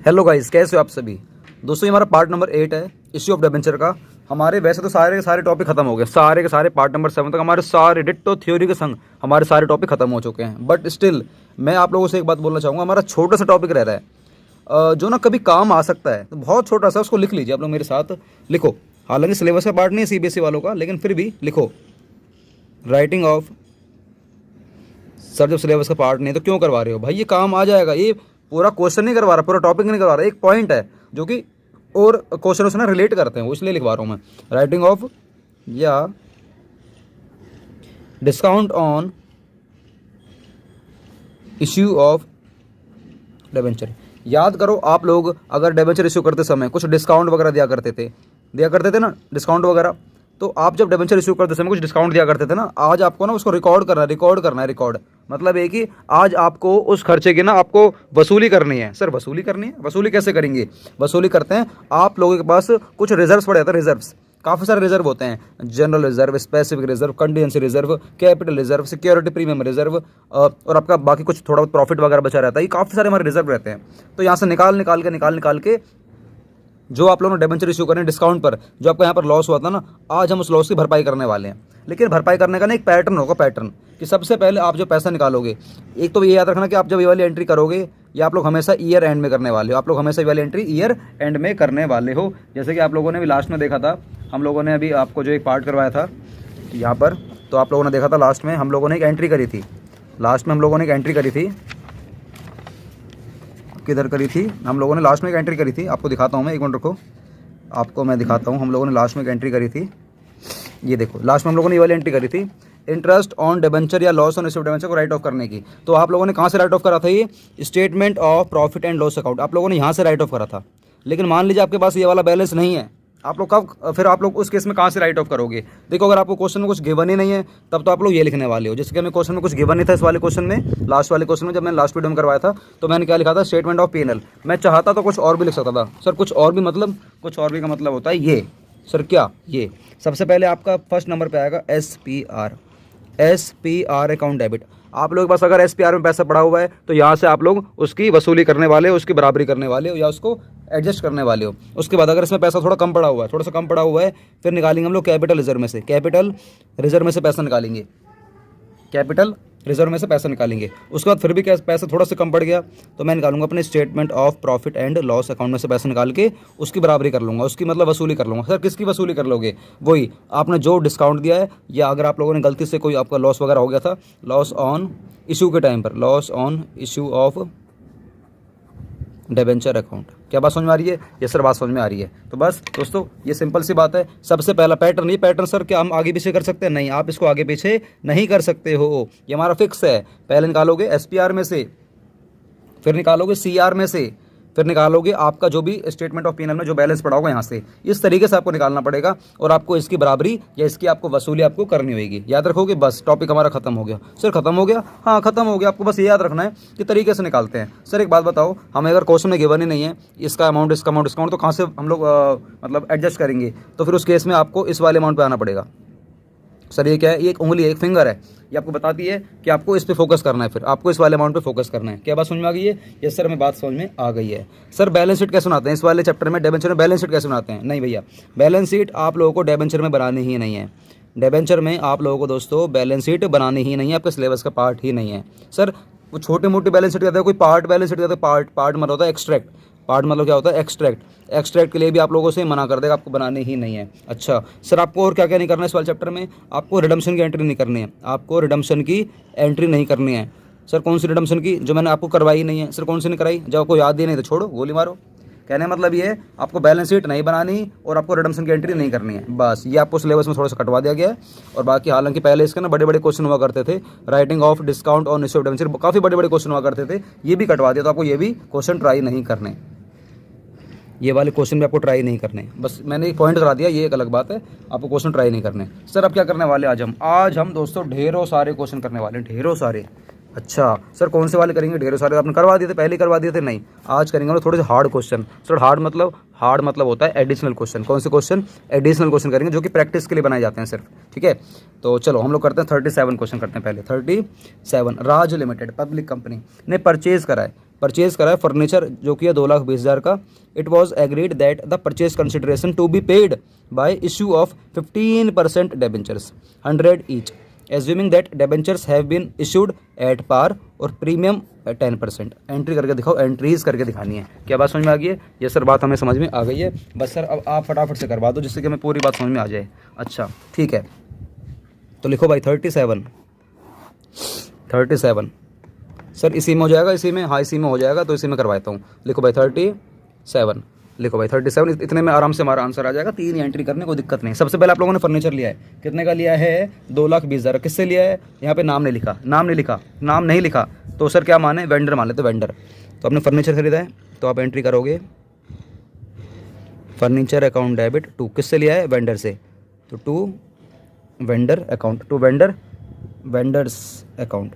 Hello guys, कैसे हो आप सभी दोस्तों। ये हमारा पार्ट नंबर 8 है इश्यू ऑफ डिबेंचर का। हमारे वैसे तो सारे के सारे टॉपिक खत्म हो गए, सारे के सारे पार्ट नंबर 7 तक हमारे सारे डिट्टो थ्योरी के संग हमारे सारे टॉपिक खत्म हो चुके हैं। बट स्टिल मैं आप लोगों से एक बात बोलना चाहूँगा, हमारा छोटा सा टॉपिक रह रहा है जो ना कभी काम आ सकता है। तो बहुत छोटा सा, उसको लिख लीजिए आप लोग मेरे साथ। लिखो, हालांकि सिलेबस का पार्ट नहीं है सीबीएसई वालों का, लेकिन फिर भी लिखो। राइटिंग ऑफ, सर जब सिलेबस का पार्ट नहीं है तो क्यों करवा रहे हो भाई, ये काम आ जाएगा। ये पूरा क्वेश्चन नहीं करवा रहा, पूरा टॉपिक नहीं करवा रहा, एक पॉइंट है जो कि और क्वेश्चन उससे ना रिलेट करते हैं, वो इसलिए लिखवा रहा हूँ मैं। राइटिंग ऑफ या discount on issue of debenture. याद करो, आप लोग अगर डिबेंचर इश्यू करते समय कुछ डिस्काउंट वगैरह दिया करते थे ना, डिस्काउंट वगैरह। तो आप जब डिबेंचर इशू करते समय कुछ डिस्काउंट दिया करते थे ना, आज आपको ना उसको रिकॉर्ड करना है। रिकॉर्ड मतलब है कि आज आपको उस खर्चे की ना आपको वसूली करनी है। सर वसूली करनी है, वसूली कैसे करेंगे? वसूली करते हैं, आप लोगों के पास कुछ रिजर्व्स पड़े जाते हैं। रिजर्व्स काफ़ी सारे रिजर्व होते हैं, general reserve, specific reserve, contingency reserve, capital reserve, security premium reserve, और आपका बाकी कुछ थोड़ा बहुत प्रॉफिट वगैरह बचा रहता है। ये काफ़ी सारे हमारे रिजर्व रहते हैं। तो यहाँ से निकाल के जो आप लोगों ने डिबेंचर इशू करें डिस्काउंट पर, जो आपका यहाँ पर लॉस हुआ था ना, आज हम उस लॉस की भरपाई करने वाले हैं। लेकिन भरपाई करने का ना एक पैटर्न होगा, पैटर्न कि सबसे पहले आप जो पैसा निकालोगे, एक तो ये याद रखना कि आप जब ये वाली एंट्री करोगे, ये आप लोग हमेशा ईयर एंड में करने वाले हो। आप लोग हमेशा ये वाली एंट्री ईयर एंड में करने वाले हो। जैसे कि आप लोगों ने भी लास्ट में देखा था, हम लोगों ने अभी आपको जो एक पार्ट करवाया था यहाँ पर, तो आप लोगों ने देखा था लास्ट में हम लोगों ने एक एंट्री करी थी। किधर करी थी हम लोगों ने? लास्ट में एक एंट्री करी थी, आपको दिखाता हूँ मैं, एक मिनट रुको, आपको मैं दिखाता हूँ। हम लोगों ने लास्ट में एक एंट्री करी थी, ये देखो, लास्ट में हम लोगों ने ये वाली एंट्री करी थी, इंटरेस्ट ऑन डिबेंचर या loss on issue of debenture को राइट ऑफ करने की। तो आप लोगों ने कहाँ से राइट ऑफ करा था? ये statement of profit and loss account आप लोगों ने यहाँ से राइट ऑफ करा था। लेकिन मान लीजिए आपके पास ये वाला बैलेंस नहीं है, आप लोग कब, फिर आप लोग उस केस में कहाँ से राइट ऑफ करोगे? देखो, अगर आपको क्वेश्चन में कुछ गिवन ही नहीं है, तब तो आप लोग ये लिखने वाले हो। जैसे कि हमें क्वेश्चन में कुछ गिवन नहीं था, इस वाले क्वेश्चन में, लास्ट वाले क्वेश्चन में जब मैंने लास्ट वीडियो में करवाया था, तो मैंने क्या लिखा था? Statement of P&L। मैं चाहता तो कुछ और भी लिख सकता था। सर कुछ और भी मतलब, कुछ और भी का मतलब होता है ये। सर क्या? ये सबसे पहले आपका फर्स्ट नंबर पे आएगा SPR अकाउंट डेबिट। आप लोगों के पास अगर SPR में पैसा पड़ा हुआ है, तो यहाँ से आप लोग उसकी वसूली करने वाले हो, उसकी बराबरी करने वाले हो, या उसको एडजस्ट करने वाले हो। उसके बाद अगर इसमें पैसा थोड़ा सा कम पड़ा हुआ है, फिर निकालेंगे हम लोग कैपिटल रिजर्व में से। कैपिटल रिजर्व में से पैसा निकालेंगे, उसके बाद फिर भी पैसा थोड़ा सा कम पड़ गया, तो मैं निकालूंगा अपने statement of profit and loss account में से पैसा निकाल के उसकी बराबरी कर लूँगा, उसकी मतलब वसूली कर लूँगा। सर किसकी वसूली कर लोगे? वही आपने जो डिस्काउंट दिया है, या अगर आप लोगों ने गलती से कोई आपका लॉस वगैरह हो गया था, लॉस ऑन इशू के टाइम पर, loss on issue of debenture account. क्या बात समझ में आ रही है? ये सर बात समझ में आ रही है। तो बस दोस्तों, ये सिंपल सी बात है। सबसे पहला पैटर्न, ये पैटर्न सर क्या हम आगे पीछे कर सकते हैं? नहीं, आप इसको आगे पीछे नहीं कर सकते हो, ये हमारा फिक्स है। पहले निकालोगे SPR में से, फिर निकालोगे CR में से, फिर निकालोगे आपका जो भी स्टेटमेंट ऑफ P&L में जो बैलेंस पड़ा होगा यहाँ से। इस तरीके से आपको निकालना पड़ेगा, और आपको इसकी बराबरी या इसकी आपको वसूली आपको करनी होगी। याद रखोगे, बस टॉपिक हमारा खत्म हो गया। सर खत्म हो गया? हाँ खत्म हो गया। आपको बस ये याद रखना है कि तरीके से निकालते हैं। सर एक बात बताओ, हमें अगर क्वेश्चन में गिवन ही नहीं है इसका अमाउंट डिस्काउंट, तो कहाँ से हम लोग मतलब एडजस्ट करेंगे? तो फिर उस केस में आपको इस वाले अमाउंट पर आना पड़ेगा। सर ये क्या है? ये एक उंगली है, एक फिंगर है, ये आपको बताती है कि आपको इस पे फोकस करना है, फिर आपको इस वाले अमाउंट पे फोकस करना है। क्या बात समझ में आ गई है? यस सर, हमें बात समझ में आ गई है। सर बैलेंस शीट कैसे बनाते हैं इस वाले चैप्टर में? डिबेंचर में बैलेंस शीट कैसे बनाते हैं? नहीं भैया, बैलेंस शीट आप लोगों को डिबेंचर में बनानी ही नहीं है। डिबेंचर में आप लोगों को दोस्तों बैलेंस शीट बनानी ही नहीं है, आपके सिलेबस का पार्ट ही नहीं है। सर वो छोटे मोटे बैलेंस शीट कहते हैं, कोई पार्ट बैलेंस शीट कहते हैं, पार्ट मतलब होता है एक्सट्रैक्ट। पार्ट मतलब क्या होता है? एक्सट्रैक्ट के लिए भी आप लोगों से मना कर देगा, आपको बनाने ही नहीं है। अच्छा सर, आपको और क्या क्या नहीं करना है इस वाले चैप्टर में? आपको रिडम्पशन की एंट्री नहीं करनी है, आपको रिडम्पशन की एंट्री नहीं करनी है। सर कौन सी रिडम्पशन की? जो मैंने आपको करवाई नहीं है। सर कौन सी नहीं कराई? जब आपको याद ही नहीं तो छोड़ो, गोली मारो। कहने का मतलब ये है, आपको बैलेंस शीट नहीं बनानी और आपको रिडम्पशन की एंट्री नहीं करनी है। बस ये आपको सिलेबस में थोड़ा सा कटवा दिया गया है। और बाकी हालांकि पहले इसके ना बड़े बड़े क्वेश्चन हुआ करते थे, writing of discount on issue of debenture, काफ़ी बड़े बड़े क्वेश्चन हुआ करते थे, ये भी कटवा दिया। तो आपको ये भी क्वेश्चन ट्राई नहीं करने, ये वाले क्वेश्चन भी आपको ट्राई नहीं करने। बस मैंने एक पॉइंट करा दिया, ये एक अलग बात है, आपको क्वेश्चन ट्राई नहीं करने। सर अब क्या करने वाले आज हम दोस्तों ढेरों सारे क्वेश्चन करने वाले हैं, ढेरों सारे। अच्छा सर कौन से वाले करेंगे? ढेरों सारे आपने करवा दिए थे, पहले करवा दिए थे। नहीं, आज करेंगे थोड़े से हार्ड क्वेश्चन। सर हार्ड मतलब होता है एडिशनल क्वेश्चन। कौन से क्वेश्चन? एडिशनल क्वेश्चन करेंगे, जो कि प्रैक्टिस के लिए बनाए जाते हैं सिर्फ। ठीक है, तो चलो हम लोग करते हैं 37 क्वेश्चन करते हैं। पहले 37, राज लिमिटेड पब्लिक कंपनी ने परचेज करा है परचेज करा है फर्नीचर जो कि है 2,20,000 का। It was agreed that the purchase consideration to be paid by issue of 15% debentures 100 each, assuming that debentures have been issued at par और प्रीमियम 10%। एंट्री करके दिखाओ, एंट्रीज करके दिखानी है। क्या बात समझ में आ गई है? ये सर बात हमें समझ में आ गई है। बस सर अब आप फटाफट से करवा दो जिससे कि हमें पूरी बात समझ में आ जाए। अच्छा ठीक है, तो लिखो भाई 37 सर इसी में हो जाएगा, इसी में, हाँ इसी में हो जाएगा, तो इसी में करवाता हूँ। लिखो भाई 37, लिखो भाई 37, इतने में आराम से हमारा आंसर आ जाएगा। 3 एंट्री करने कोई दिक्कत नहीं। सबसे पहले आप लोगों ने फर्नीचर लिया है, कितने का लिया है? 2,20,000। किससे लिया है? यहाँ पे नाम नहीं लिखा, नाम नहीं लिखा तो सर क्या माने? वेंडर मान लेते, वेंडर। तो आपने फर्नीचर खरीदा है तो आप एंट्री करोगे फर्नीचर अकाउंट डेबिट टू, किससे लिया है? वेंडर से, तो to vendor account, to vendors account,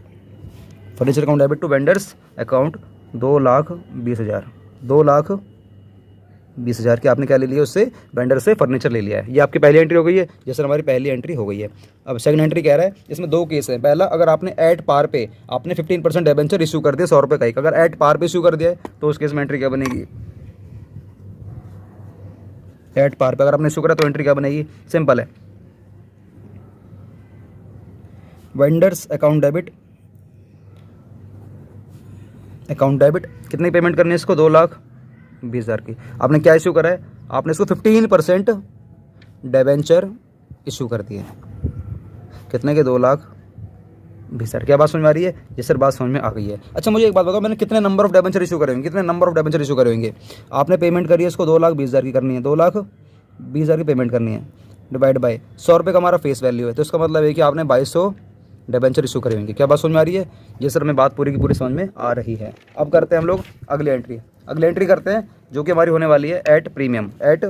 furniture account debit to vendors account 2,20,000, 2,20,000 की आपने क्या ले लिया? उससे वेंडर से फर्नीचर ले लिया है। ये आपकी पहली एंट्री हो गई है, जैसे हमारी पहली एंट्री हो गई है। अब सेकंड एंट्री कह रहा है, इसमें 2 केस है। पहला, अगर आपने एट पार पे आपने 15% डिबेंचर इशू कर दिया 100 रुपये का एक, अगर एट पार पे इशू कर दिया है तो उस केस में एंट्री क्या बनेगी? एट पार पे अगर आपने इशू करा तो एंट्री क्या बनेगी? सिंपल है, वेंडर्स अकाउंट डेबिट कितनी पेमेंट करनी है इसको? 2,20,000 की। आपने क्या इशू करा है? आपने इसको 15% डिबेंचर इशू कर दिए, कितने के? 2,20,000। क्या बात समझ में आ रही है? ये सर बात समझ में आ गई है। अच्छा मुझे एक बात बताओ, मैंने कितने नंबर ऑफ डिबेंचर इशू करे होंगे? कितने नंबर ऑफ डिबेंचर इशू करे होंगे? आपने पेमेंट करी है इसको 2,20,000 की करनी है, 2,20,000 की पेमेंट करनी है, डिवाइड बाय 100 रुपये का हमारा फेस वैल्यू है, तो इसका मतलब है कि आपने 2,200 डिबेंचर इशू करे होंगे। क्या बात समझ में आ रही है? ये सर हमें बात पूरी की पूरी समझ में आ रही है। अब करते हैं हम लोग अगली एंट्री करते हैं जो कि हमारी होने वाली है एट प्रीमियम। एट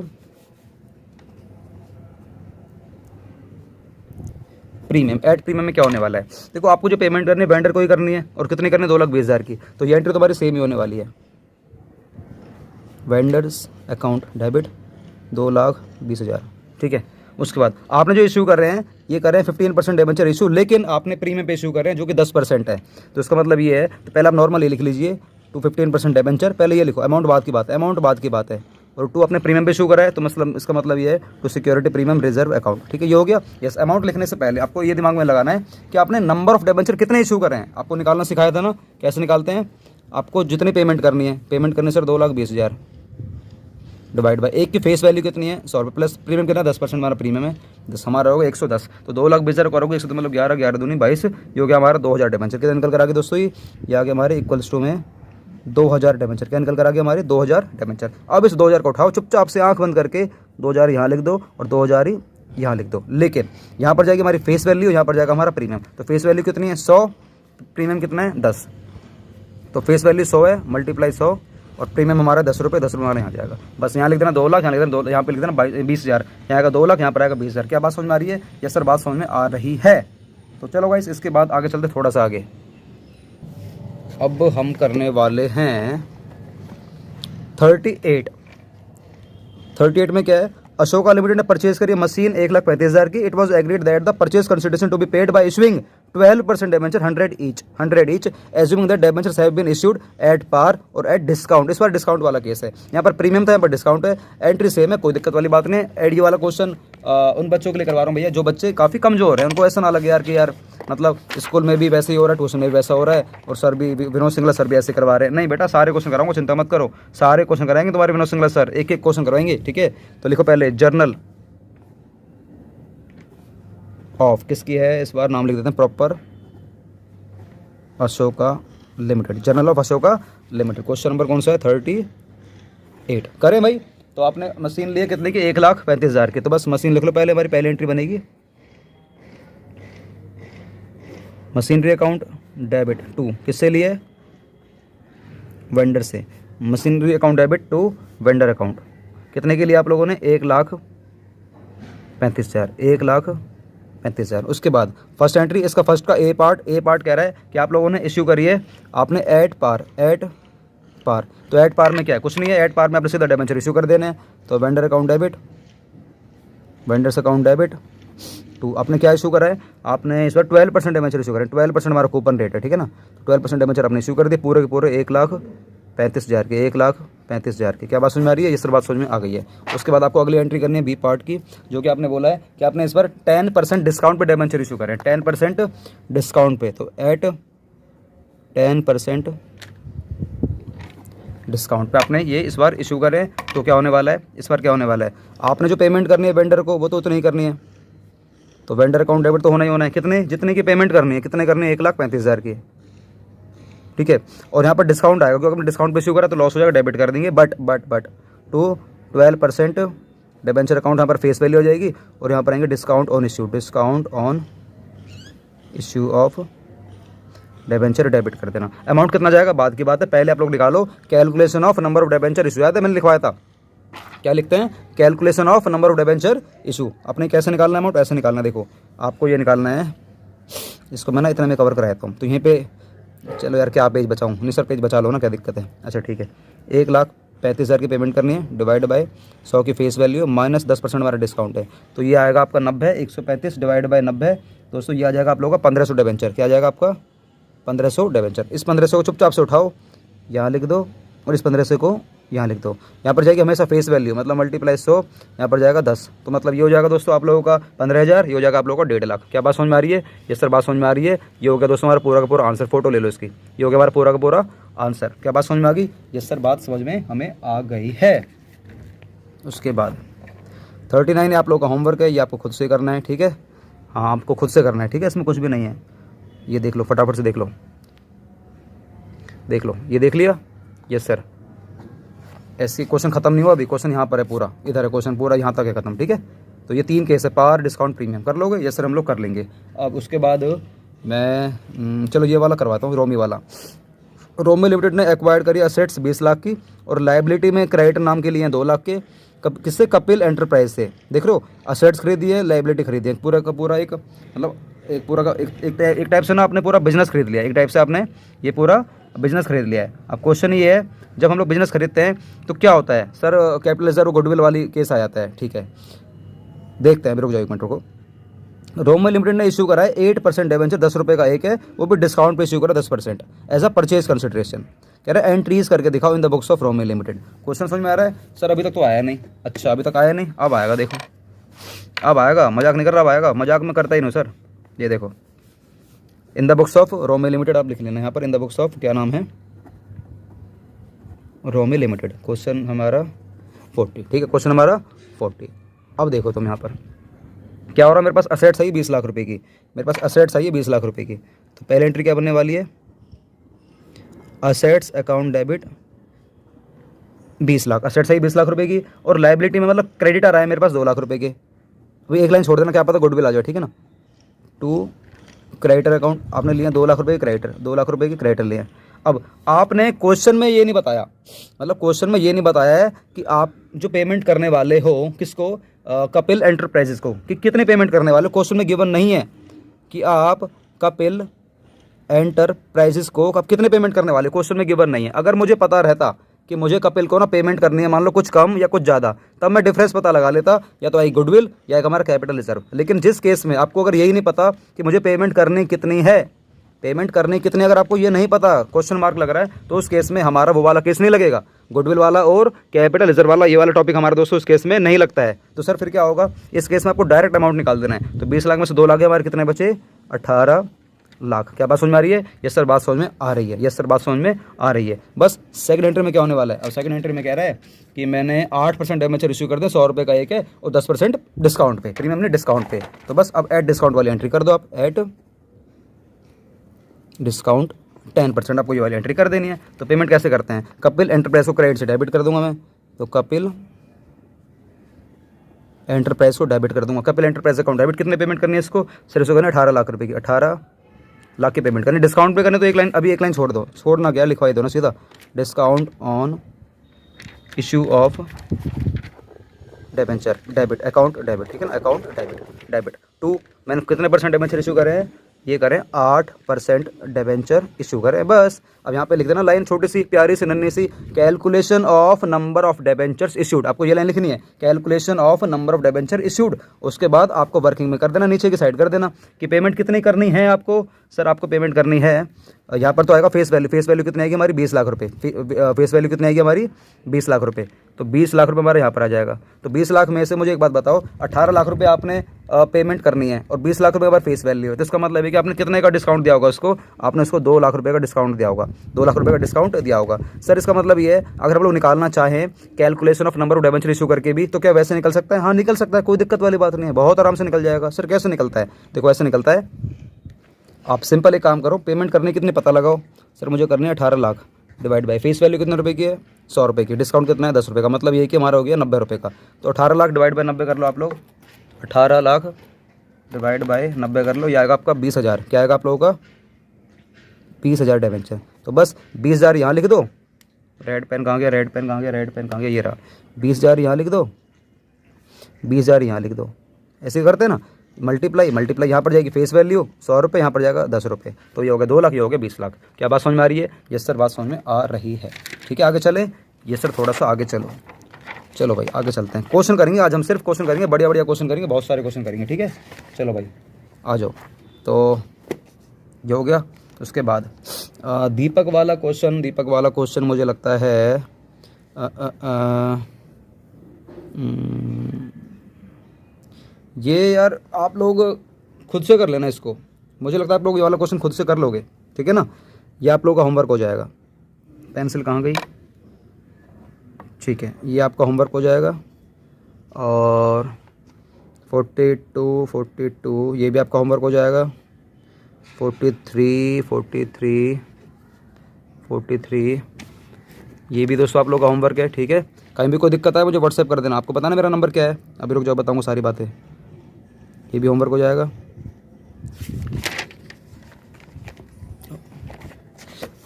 प्रीमियम में क्या होने वाला है? देखो आपको जो पेमेंट करनी है वेंडर को ही करनी है, और कितनी करनी है? 2,20,000 की। तो ये एंट्री तुम्हारी सेम ही होने वाली है, वेंडर्स अकाउंट डेबिट 2,20,000। ठीक है, उसके बाद आपने जो इशू कर रहे हैं ये कर रहे हैं 15% डिबेंचर इशू, लेकिन आपने प्रीमियम पे इशू कर रहे हैं जो कि 10% है। तो इसका मतलब ये है, तो पहले आप नॉर्मल ये लिख लीजिए टू 15% डिबेंचर, पहले ये लिखो, अमाउंट बाद की बात है, और टू अपने प्रीमियम पे इशू करा है, तो मतलब इसका मतलब ये है to security premium reserve account. ठीक है, ये हो गया। यस, अमाउंट लिखने से पहले आपको ये दिमाग में लगाना है कि आपने नंबर ऑफ डिबेंचर कितने इशू करे हैं, आपको निकालना सिखाया था ना, कैसे निकालते हैं? आपको जितनी पेमेंट करनी है, पेमेंट करने सर 2,20,000 डिवाइड बाय एक की फेस वैल्यू कितनी है? 100 रुपये, प्लस प्रीमियम कितना? 10% हमारा प्रीमियम है, 10 हमारा होगा 110। तो 2,20,000 करोगे 100 मतलब 11, 11 दूनी 22, ये हो गया हमारा 2,000 डिबेंचर। कितना निकल कर आगे दोस्तों? ये आ गया हमारे इक्वल्स टू में 2,000 डिबेंचर। क्या निकल कर आगे हमारे? 2,000 डिबेंचर। अब इस 2,000 को उठाओ, चुपचाप से आंख बंद करके 2,000 यहाँ लिख दो और 2,000 ही यहाँ लिख दो। लेकिन यहाँ पर जाएगी हमारी फेस वैल्यू, यहाँ पर जाएगा हमारा प्रीमियम। तो फेस वैल्यू कितनी है? 100, प्रीमियम कितना है? 10। तो फेस वैल्यू 100 है, मल्टीप्लाई 100, और प्रीमियम हमारा 10 रुपये, 10 रुपये हमारे यहाँ जाएगा। बस यहाँ लिख देना 2 लाख, यहाँ लिख देना यहाँ पे लिख देना 20,000, यहाँ आएगा 2 लाख, यहाँ पर आएगा 20,000। क्या बात समझ में आ रही है? यस सर बात समझ में आ रही है। तो चलो गाइस इसके बाद आगे चलते थोड़ा सा आगे। अब हम करने वाले हैं 38 में क्या है? अशोका लिमिटेड ने परचेज करी मशीन 1,35,000 की। It was agreed that the purchase consideration to be paid by issuing 12% debenture 100 each, assuming that debentures have been issued at par और एट डिस्काउंट। इस बार डिस्काउंट वाला केस है, यहाँ पर प्रीमियम था, यहाँ पर डिस्काउंट है। एंट्री सेम है, कोई दिक्कत वाली बात नहीं। एडीए वाला क्वेश्चन उन बच्चों के लिए करवा रहा हूँ भैया जो बच्चे काफ़ी कमजोर हैं, उनको ऐसा ना लगे यार कि यार मतलब स्कूल में भी वैसे ही हो रहा है, ट्यूशन में भी वैसा हो रहा है, और सर भी विनोद सिंगला सर भी ऐसे करवा रहे हैं। नहीं बेटा, सारे क्वेश्चन कराऊंगा, चिंता मत करो, सारे क्वेश्चन कराएंगे तुम्हारे विनोद सिंगला सर, एक एक क्वेश्चन करवाएंगे। ठीक है, तो लिखो पहले जर्नल ऑफ, किसकी है इस बार? नाम लिख देते हैं proper, Ashoka limited, journal of Ashoka limited. Question number कौन सा है? 38 करें भाई। तो आपने मशीन लिए कितने की? 1,35,000 की। तो बस मशीन लिख लो पहले, हमारी पहली एंट्री बनेगी मशीनरी अकाउंट डेबिट टू, किससे लिए? वेंडर से। Machinery account debit to vendor account, कितने के लिए आप लोगों ने? 1,35,000, 1,35,000। उसके बाद फर्स्ट एंट्री, इसका फर्स्ट का ए पार्ट कह रहा है कि आप लोगों ने इश्यू करी है आपने एट पार। तो एट पार में क्या है? कुछ नहीं है, एट पार में आपने सीधा डिबेंचर इशू कर देने हैं। तो vendor account debit, vendors account debit to आपने क्या इशू करा है, आपने इस बार 12% डिबेंचर इशू करा है, 12% हमारा कूपन रेट है, ठीक है ना। 12% डिबेंचर आपने इशू कर दिए पूरे के पूरे 1,35,000 के, 1,35,000 के। क्या बात समझ में आ रही है, ये सर बात समझ में आ गई है। उसके बाद आपको अगली एंट्री करनी है बी पार्ट की, जो कि आपने बोला है कि आपने इस बार 10% डिस्काउंट पे डिबेंचर इशू करें, 10% डिस्काउंट पे। तो एट 10% डिस्काउंट पे आपने ये इस बार इशू करें, तो क्या होने वाला है, इस बार क्या होने वाला है, आपने जो पेमेंट करनी है वेंडर को वो तो उतनी ही करनी है, तो वेंडर अकाउंट डेबिट तो होना ही होना है। कितने, जितने की पेमेंट करनी है, कितने करनी है, 1,35,000 की, ठीक है। और यहाँ पर डिस्काउंट आएगा, क्योंकि हमने डिस्काउंट पे इशू करा तो लॉस हो जाएगा, डेबिट कर देंगे। बट टू 12% डिबेंचर अकाउंट यहाँ पर फेस वैल्यू हो जाएगी, और यहाँ पर आएंगे discount on issue, discount on issue of debenture debit कर देना। अमाउंट कितना जाएगा बाद की बात है, पहले आप लोग निकालो calculation of number of debenture issue. याद है मैंने लिखवाया था, क्या लिखते हैं, calculation of number of debenture issue. अपने कैसे निकालना है अमाउंट, ऐसे निकालना है। देखो आपको ये निकालना है, इसको मैं ना इतना में कवर कराता हूँ, तो यहीं पे चलो यार क्या पेज बचाऊँ, नहीं सर पेज बचा लो ना, क्या दिक्कत है। अच्छा ठीक है, 1,35,000 की पेमेंट करनी है, डिवाइड बाय 100 की फेस वैल्यू माइनस 10% हमारा डिस्काउंट है, तो ये आएगा आपका 90, 135 डिवाइड बाय 90 दोस्तों, ये आ जाएगा आप लोगों का 1,500 डिबेंचर। क्या आ जाएगा आपका 1,500 डिबेंचर। इस 1,500 को चुपचाप से उठाओ, यहाँ लिख दो, और इस 1,500 को यहाँ लिख दो। यहाँ पर जाएगी हमेशा फेस वैल्यू, मतलब मल्टीप्लाई 100, यहाँ पर जाएगा 10, तो मतलब ये हो जाएगा दोस्तों आप लोगों का 15,000, ये हो जाएगा आप लोगों का 1.5 लाख। क्या बात समझ में आ रही है, ये सर बात समझ में आ रही है। ये हो गया दोस्तों हमारा पूरा का पूरा आंसर, फोटो ले लो इसकी, ये हो गया हमारा पूरा का पूरा आंसर। क्या बात समझ में आ गई, ये सर बात समझ में हमें आ गई है। उसके बाद 39 आप लोगों का होमवर्क है, ये आपको खुद से करना है, ठीक है। हाँ आपको खुद से करना है, ठीक है, इसमें कुछ भी नहीं है। ये देख लो फटाफट से, देख लो, देख लो, ये देख लिया, यस सर। ऐसे क्वेश्चन खत्म नहीं हुआ अभी, क्वेश्चन यहाँ पर है पूरा, इधर है क्वेश्चन पूरा, यहाँ तक है खत्म, ठीक है। तो ये 3 केस है, पार, डिस्काउंट, प्रीमियम, कर लोगे, यस सर हम लोग कर लेंगे। अब उसके बाद मैं चलो ये वाला करवाता हूँ, रोमी वाला। रोमी लिमिटेड ने एक्वायर्ड करी असेट्स 20 लाख की, और लाइबिलिटी में क्रेडिटर नाम के लिए 2 लाख के, किससे, कपिल एंटरप्राइज से। देख रहे हो, असेट्स खरीदी है, लाइबिलिटी खरीदी है, पूरा का पूरा एक, मतलब एक पूरा का एक टाइप से ना आपने पूरा बिजनेस खरीद लिया, एक टाइप से आपने ये पूरा बिजनेस खरीद लिया है। अब क्वेश्चन ये है, जब हम लोग बिजनेस खरीदते हैं तो क्या होता है सर, कैपिटल रिजर्व गुडविल वाली केस आ जाता है, ठीक है। देखते हैं, रुक जाओ एक मिनट रुको। रोमी लिमिटेड ने इशू करा है 8% डिबेंचर, 10 रुपये का एक है, वो भी डिस्काउंट पे इशू करा 10% एज अ परचेज कंसिडरेशन। कह रहा है एंट्रीज करके दिखाओ in the books of Romi limited. Question समझ में आ रहा है सर, अभी तक तो आया नहीं। अच्छा अभी तक आया नहीं, अब आएगा, देखो अब आएगा, मजाक नहीं कर रहा, अब आएगा, मजाक में करता ही नहीं सर। ये देखो in the books of Romi limited आप लिख लेना यहाँ पर, इन द बुक्स ऑफ क्या नाम है, रोमी लिमिटेड। क्वेश्चन हमारा 40, ठीक है, क्वेश्चन हमारा 40। अब देखो तुम यहाँ पर क्या हो रहा है, मेरे पास असेट्स आई 20 लाख रुपए की, मेरे पास असेट्स आई है 20 लाख रुपए की। तो पहले एंट्री क्या बनने वाली है, assets account debit 20 lakh, assets आई 20 लाख रुपए की, और लाइबिलिटी में मतलब क्रेडिट आ रहा है मेरे पास 2 लाख रुपए के। अभी एक लाइन छोड़ देना, क्या पता गुडविल आ जाए, ठीक है ना। टू क्रेडिटर अकाउंट आपने लिया 2 लाख रुपए के क्रेडिटर, 2 लाख रुपए के क्रेडिटर लिए। अब आपने क्वेश्चन में ये नहीं बताया, मतलब क्वेश्चन में ये नहीं बताया है कि आप जो पेमेंट करने वाले हो किसको, कपिल एंटरप्राइजेस को, कि कितने पेमेंट करने वाले। क्वेश्चन में गिवन नहीं है कि आप कपिल एंटरप्राइजेस को आप कितने पेमेंट करने वाले, क्वेश्चन में गिवन नहीं है। अगर मुझे पता रहता कि मुझे कपिल को ना पेमेंट करनी है, मान लो कुछ कम या कुछ ज़्यादा, तब मैं डिफरेंस पता लगा लेता, या तो आई गुडविल या एक हमारा कैपिटल रिजर्व। लेकिन जिस केस में आपको अगर यही नहीं पता कि मुझे पेमेंट करनी कितनी है, पेमेंट करनी कितनी, अगर आपको ये नहीं पता, क्वेश्चन मार्क लग रहा है, तो उस केस में हमारा वो वाला केस नहीं लगेगा, गुडविल वाला और कैपिटल रिजर्व वाला, ये वाला टॉपिक हमारे दोस्तों उस केस में नहीं लगता है। तो सर फिर क्या होगा, इस केस में आपको डायरेक्ट अमाउंट निकाल देना है। तो 20 लाख में से 2 लाख है, हमारे कितने बचे, 18 लाख। क्या बात समझ में आ रही है, यस सर बात समझ में आ रही है, यस सर बात समझ में आ रही है। बस सेकंड एंट्री में क्या होने वाला है, अब सेकंड एंट्री में कह रहा है कि मैंने 8% डिबेंचर इशू कर दिया, 100 रुपये का एक है, और 10% डिस्काउंट पे, प्रीमियम ने डिस्काउंट पे। तो बस अब एट डिस्काउंट वाली एंट्री कर दो आप, एट डिस्काउंट 10% आपको ये वाली एंट्री कर देनी है। तो पेमेंट कैसे करते हैं, कपिल एंटरप्राइज को क्रेडिट से डेबिट कर दूंगा मैं, तो कपिल एंटरप्राइज को डेबिट कर दूंगा। कपिल एंटरप्राइज अकाउंट डेबिट, कितने पेमेंट करनी है इसको, सर इसको करना 18 लाख रुपए की, 18 लाख की पेमेंट करनी। डिस्काउंट पे करने तो एक लाइन, अभी एक लाइन छोड़ दो, छोड़ना क्या, लिखवाई दो ना सीधा, discount on issue of debenture debit, account debit, ठीक है ना, अकाउंट डेबिट। टू मैंने कितने % डिबेंचर इशू करे हैं, ये करें 8% डिबेंचर इशू करें बस। अब यहाँ पे लिख देना लाइन छोटी सी प्यारी सी नन्ही सी, calculation of number of debentures issued. आपको ये लाइन लिखनी है, calculation of number of debenture issued. उसके बाद आपको वर्किंग में कर देना, नीचे की साइड कर देना कि पेमेंट कितनी करनी है आपको। सर आपको पेमेंट करनी है, यहाँ पर तो आएगा फेस वैल्यू। फेस वैल्यू कितनी आएगी हमारी 20 लाख रुपये। फेस वैल्यू कितनी आएगी हमारी 20 लाख रुपये। तो 20 लाख रुपये हमारा यहाँ पर आ जाएगा। तो 20 लाख में से मुझे एक बात बताओ, 18 लाख रुपये आपने पेमेंट करनी है और 20 लाख रुपये हमारा फेस वैल्यू है। तो इसका मतलब है कि आपने कितने का डिस्काउंट दिया होगा उसको, आपने उसको 2 लाख रुपये का डिस्काउंट दिया होगा। 2 लाख रुपये का डिस्काउंट दिया होगा। सर इसका मतलब ये है अगर हम लोग निकालना चाहें calculation of number of debenture issue करके भी, तो क्या वैसे निकल सकता है? हाँ निकल सकता है, कोई दिक्कत वाली बात नहीं है, बहुत आराम से निकल जाएगा। सर कैसे निकलता है? देखो ऐसे निकलता है, आप सिंपल एक काम करो, पेमेंट करने कितने पता लगाओ। सर मुझे करनी है 18 lakh, divide by face value कितने रुपए की है 100 रुपये की, डिस्काउंट कितना है 10 रुपये का, मतलब ये कि हमारा हो गया 90 रुपये का। तो 18 लाख डिवाइड बाई 90 कर लो आप लोग, 18 लाख डिवाइड बाई 90 कर लो, ये आएगा आपका 20,000। क्या आएगा आप लोगों का 20,000 डिबेंचर। तो बस 20,000 यहाँ लिख दो, रेड पेन कहाँ गया, रेड पेन कहाँ गया, रेड पेन कहाँ गया, ये रहा 20,000 यहाँ लिख दो, 20,000 यहाँ लिख दो। ऐसे करते हैं ना, मल्टीप्लाई यहाँ पर जाएगी फेस वैल्यू 100 रुपये, यहाँ पर जाएगा 10 रुपये। तो ये हो गया 2 लाख, ये हो गया 20 लाख। क्या बात समझ में आ रही है? यस सर बात समझ में आ रही है। ठीक है आगे चलें। ये सर थोड़ा सा आगे चलो, चलो भाई आगे चलते हैं। क्वेश्चन करेंगे आज हम, सिर्फ क्वेश्चन करेंगे, बढ़िया बढ़िया क्वेश्चन करेंगे, बहुत सारे क्वेश्चन करेंगे। ठीक है चलो भाई आ जाओ। तो ये हो गया। उसके बाद दीपक वाला क्वेश्चन मुझे लगता है ये यार आप लोग खुद से कर लेना इसको, मुझे लगता है आप लोग ये वाला क्वेश्चन खुद से कर लोगे। ठीक है ना, ये आप लोगों का होमवर्क हो जाएगा। पेंसिल कहाँ गई? ठीक है ये आपका होमवर्क हो जाएगा। और 42 ये भी आपका होमवर्क हो जाएगा। 43 ये भी दोस्तों आप लोगों का होमवर्क है। ठीक है कहीं भी कोई दिक्कत आए मुझे व्हाट्सएप कर देना, आपको पता ना मेरा नंबर क्या है। अभी रुक जाओ बताऊँगा सारी बातें। ये भी होमवर्क हो जाएगा।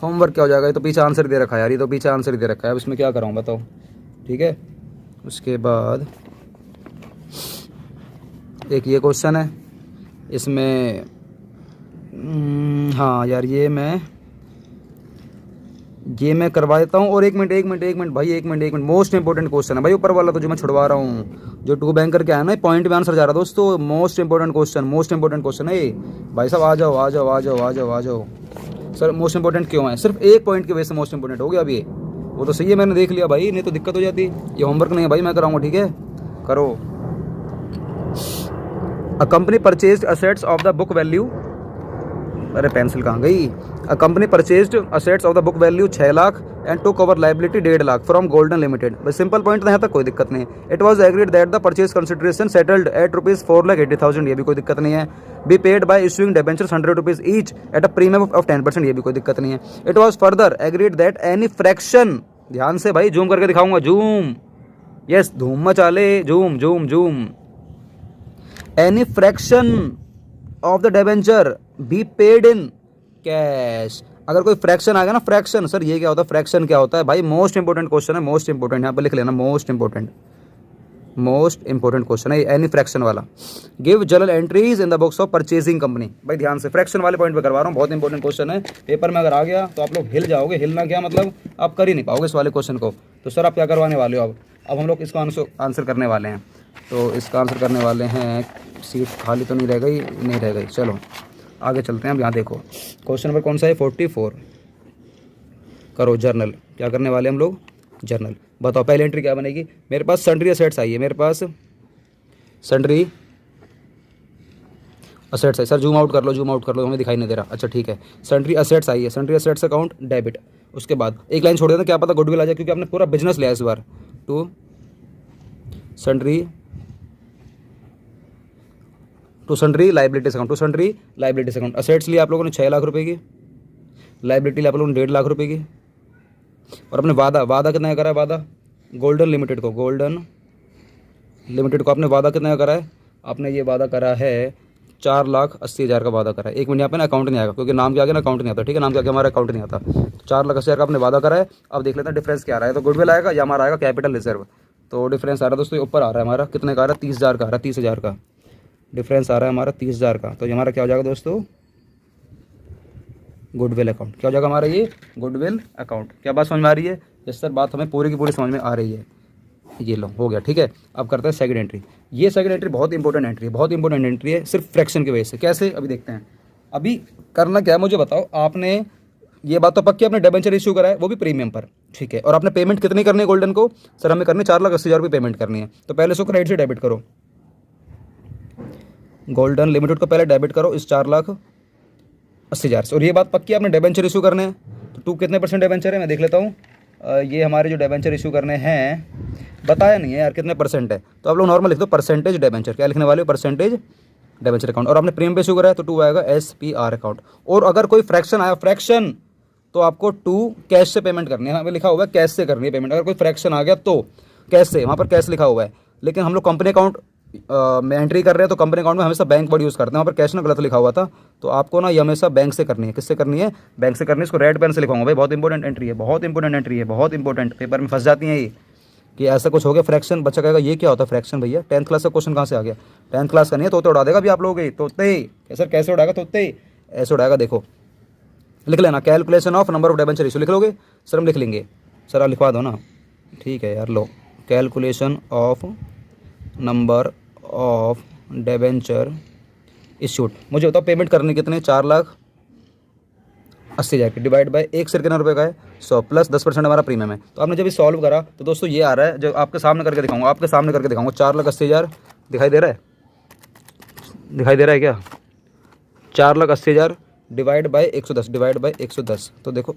होमवर्क क्या हो जाएगा, ये तो पीछे आंसर दे रखा है यार, ये तो पीछे आंसर दे रखा है, अब इसमें क्या कराऊँ बताओ। ठीक है उसके बाद एक ये क्वेश्चन है, इसमें हाँ यार ये मैं करवा देता हूँ। और एक मिनट भाई, एक मिनट मोस्ट इंपॉर्टेंट क्वेश्चन है भाई ऊपर वाला, तो जो मैं छुड़वा रहा हूँ, जो 2 बैंक करके आया ना, पॉइंट में आंसर जा रहा दोस्तों। मोस्ट इंपॉर्टेंट क्वेश्चन है भाई साहब। आ जाओ सर। मोस्ट इंपॉर्टेंट क्यों है? सिर्फ एक पॉइंट की वजह से मोस्ट इंपॉर्टेंट हो गया अभी। वो तो सही है, मैंने देख लिया भाई, नहीं तो दिक्कत हो जाती। ये होमवर्क नहीं है भाई, मैं कराऊंगा। ठीक है करो। A company purchased assets of the book value, अरे पेंसिल कहाँ गई? A company purchased assets of the book value 6 lakh and took over liability 1.5 lakh from golden limited. बस सिंपल पॉइंट, यहाँ तक कोई दिक्कत नहीं है। It was agreed that the purchase consideration settled at ₹4,80,000, ये भी कोई दिक्कत नहीं है। B paid by issuing debentures ₹100 each at a premium of 10%, ये भी कोई दिक्कत नहीं है। It was further agreed that any fraction, ध्यान से भाई जूम करके दिखाऊंगा, जूम, यस धूम मचा ले, zoom, any fraction of the debenture B paid in cash. अगर कोई फ्रैक्शन आ गया ना, फ्रैक्शन, सर ये क्या होता है, फ्रैक्शन क्या होता है भाई? मोस्ट इंपॉर्टेंट क्वेश्चन है, मोस्ट इंपॉर्टेंट, यहाँ पे लिख लेना, मोस्ट इंपॉर्टेंट क्वेश्चन है एनी फ्रैक्शन वाला। Give journal entries in the books of purchasing company. भाई ध्यान से, फ्रैक्शन वाले पॉइंट पे करवा रहा हूँ, बहुत इंपॉर्टेंट क्वेश्चन है। पेपर में अगर आ गया तो आप लोग हिल जाओगे। हिलना क्या मतलब, आप कर ही नहीं पाओगे इस वाले क्वेश्चन को। तो सर आप क्या करवाने वाले हो? अब हम लोग इसका आंसर करने वाले हैं। तो इसका आंसर करने वाले हैं, सीट खाली तो नहीं रह गई, चलो आगे चलते हैं। अब यहाँ देखो क्वेश्चन नंबर कौन सा है, 44 करो। जर्नल क्या करने वाले हम लोग, जर्नल। बताओ पहली एंट्री क्या बनेगी? मेरे पास सन्ड्री असेट्स आई है, मेरे पास सन्ड्री असेट्स है। सर जूम आउट कर लो, हमें दिखाई नहीं दे रहा। अच्छा ठीक है, सन्ड्री असेट्स आई है, सन्ड्री असेट्स अकाउंट डेबिट। उसके बाद एक लाइन छोड़ देना, क्या पता गुडविल आ जाए, क्योंकि आपने पूरा बिजनेस लिया इस बार। To sundry liabilities account, assets लिए आप लोगों ने 6 लाख रुपए की, लाइबिलिटी लिए आप लोगों ने 1.5 लाख रुपए की। और अपने वादा कितना करा है? वादा गोल्डन लिमिटेड को आपने वादा कितना करा है? आपने ये वादा करा है 4,80,000 का वादा करा है। 1 मिनट यहाँ पे ना अकाउंट नहीं आएगा, क्योंकि नाम के आगे ना अकाउंट नहीं आता। ठीक है, नाम के आगे हमारा अकाउंट नहीं आता। 4,80,000 का आपने वादा करा है। अब देख लेते हैं डिफरेंस क्या आ रहा है। तो गुडविल आएगा या हमारा आएगा कैपिटल रिजर्व। तो डिफरेंस आ रहा है दोस्तों, ऊपर आ रहा है हमारा, कितने का आ रहा है? 30,000 का आ रहा है, 30,000 का डिफरेंस आ रहा है हमारा, 30,000 का। तो ये हमारा क्या हो जाएगा दोस्तों, गुडविल अकाउंट। क्या हो जाएगा हमारा ये गुडविल अकाउंट। क्या बात समझ में आ रही है? यस सर, बात हमें पूरी की पूरी समझ में आ रही है। ये लो हो गया, ठीक है। अब करते हैं सेकंड एंट्री। ये सेकंड एंट्री बहुत इंपॉर्टेंट एंट्री है, बहुत इंपॉर्टेंट एंट्री है, सिर्फ फ्रैक्शन की वजह से। कैसे अभी देखते हैं। अभी करना क्या है मुझे बताओ। आपने ये बात तो पक्की, आपने डिबेंचर इशू करा है, वो भी प्रीमियम पर, ठीक है। और आपने पेमेंट कितनी करनी है गोल्डन को? सर हमें करनी 4,80,000 रुपये पेमेंट करनी है। तो पहले इसको क्रेडिट से डेबिट करो, गोल्डन लिमिटेड को पहले डेबिट करो इस 4,80,000 से। और ये बात पक्की, आपने डिबेंचर इशू करने हैं। तो 2 कितने % डिबेंचर है मैं देख लेता हूँ। ये हमारे जो डिबेंचर इशू करने हैं बताया नहीं है यार कितने % है। तो आप लोग नॉर्मल लिख दो परसेंटेज डिबेंचर। क्या लिखने वाले हो? Percentage debenture account. और आपने प्रीमियम पे इशू करा है तो 2 आएगा SPR अकाउंट। और अगर कोई फ्रैक्शन आया, फ्रैक्शन, तो आपको 2 कैश से पेमेंट करनी है। यहाँ पे लिखा हुआ है कैश से करनी है पेमेंट। अगर कोई फ्रैक्शन आ गया तो कैश से, वहाँ पर कैश लिखा हुआ है। लेकिन हम लोग कंपनी अकाउंट में एंट्री कर रहे हैं तो कंपनी अकाउंट में हमेशा बैंक वर्ड यूज़ करते हैं। वहाँ पर कैश ना गलत लिखा हुआ था। तो आपको ना ये हमेशा बैंक से करनी है। किससे करनी है? बैंक से करनी है। इसको रेड पेन से लिखाऊंगा भाई, बहुत इंपॉर्टेंट एंट्री है, बहुत इंपॉर्टेंट एंट्री है, बहुत इंपॉर्टेंट। पेपर में फंस जाती हैं ये कि ऐसा कुछ हो गया फ्रैक्शन। बच्चा कहेगा ये क्या होता है फ्रैक्शन भैया? 10th क्लास का क्वेश्चन कहाँ से आ गया? 10th क्लास का नहीं है, तोते उड़ा देगा अभी आप लोग। तोते सर कैसे उड़ाएगा? तोते ऐसे उड़ाएगा। देखो लिख लेना, calculation of number of debenture issue. लिख लोगे? सर हम लिख लेंगे। सर आप लिखवा दो ना, ठीक है यार। लो, calculation of number of debenture issued. मुझे बताओ पेमेंट करनी कितने? 4,80,000 की डिवाइड बाय 1 सिर कितना रुपये का है? 100 प्लस 10% हमारा प्रीमियम है। तो आपने जब ये सॉल्व करा तो दोस्तों ये आ रहा है, जो आपके सामने करके दिखाऊंगा, आपके सामने करके दिखाऊंगा। 4,80,000 दिखाई दे रहा है? दिखाई दे रहा है क्या? 4,80,000 डिवाइड बाय 110, डिवाइड बाय 110। तो देखो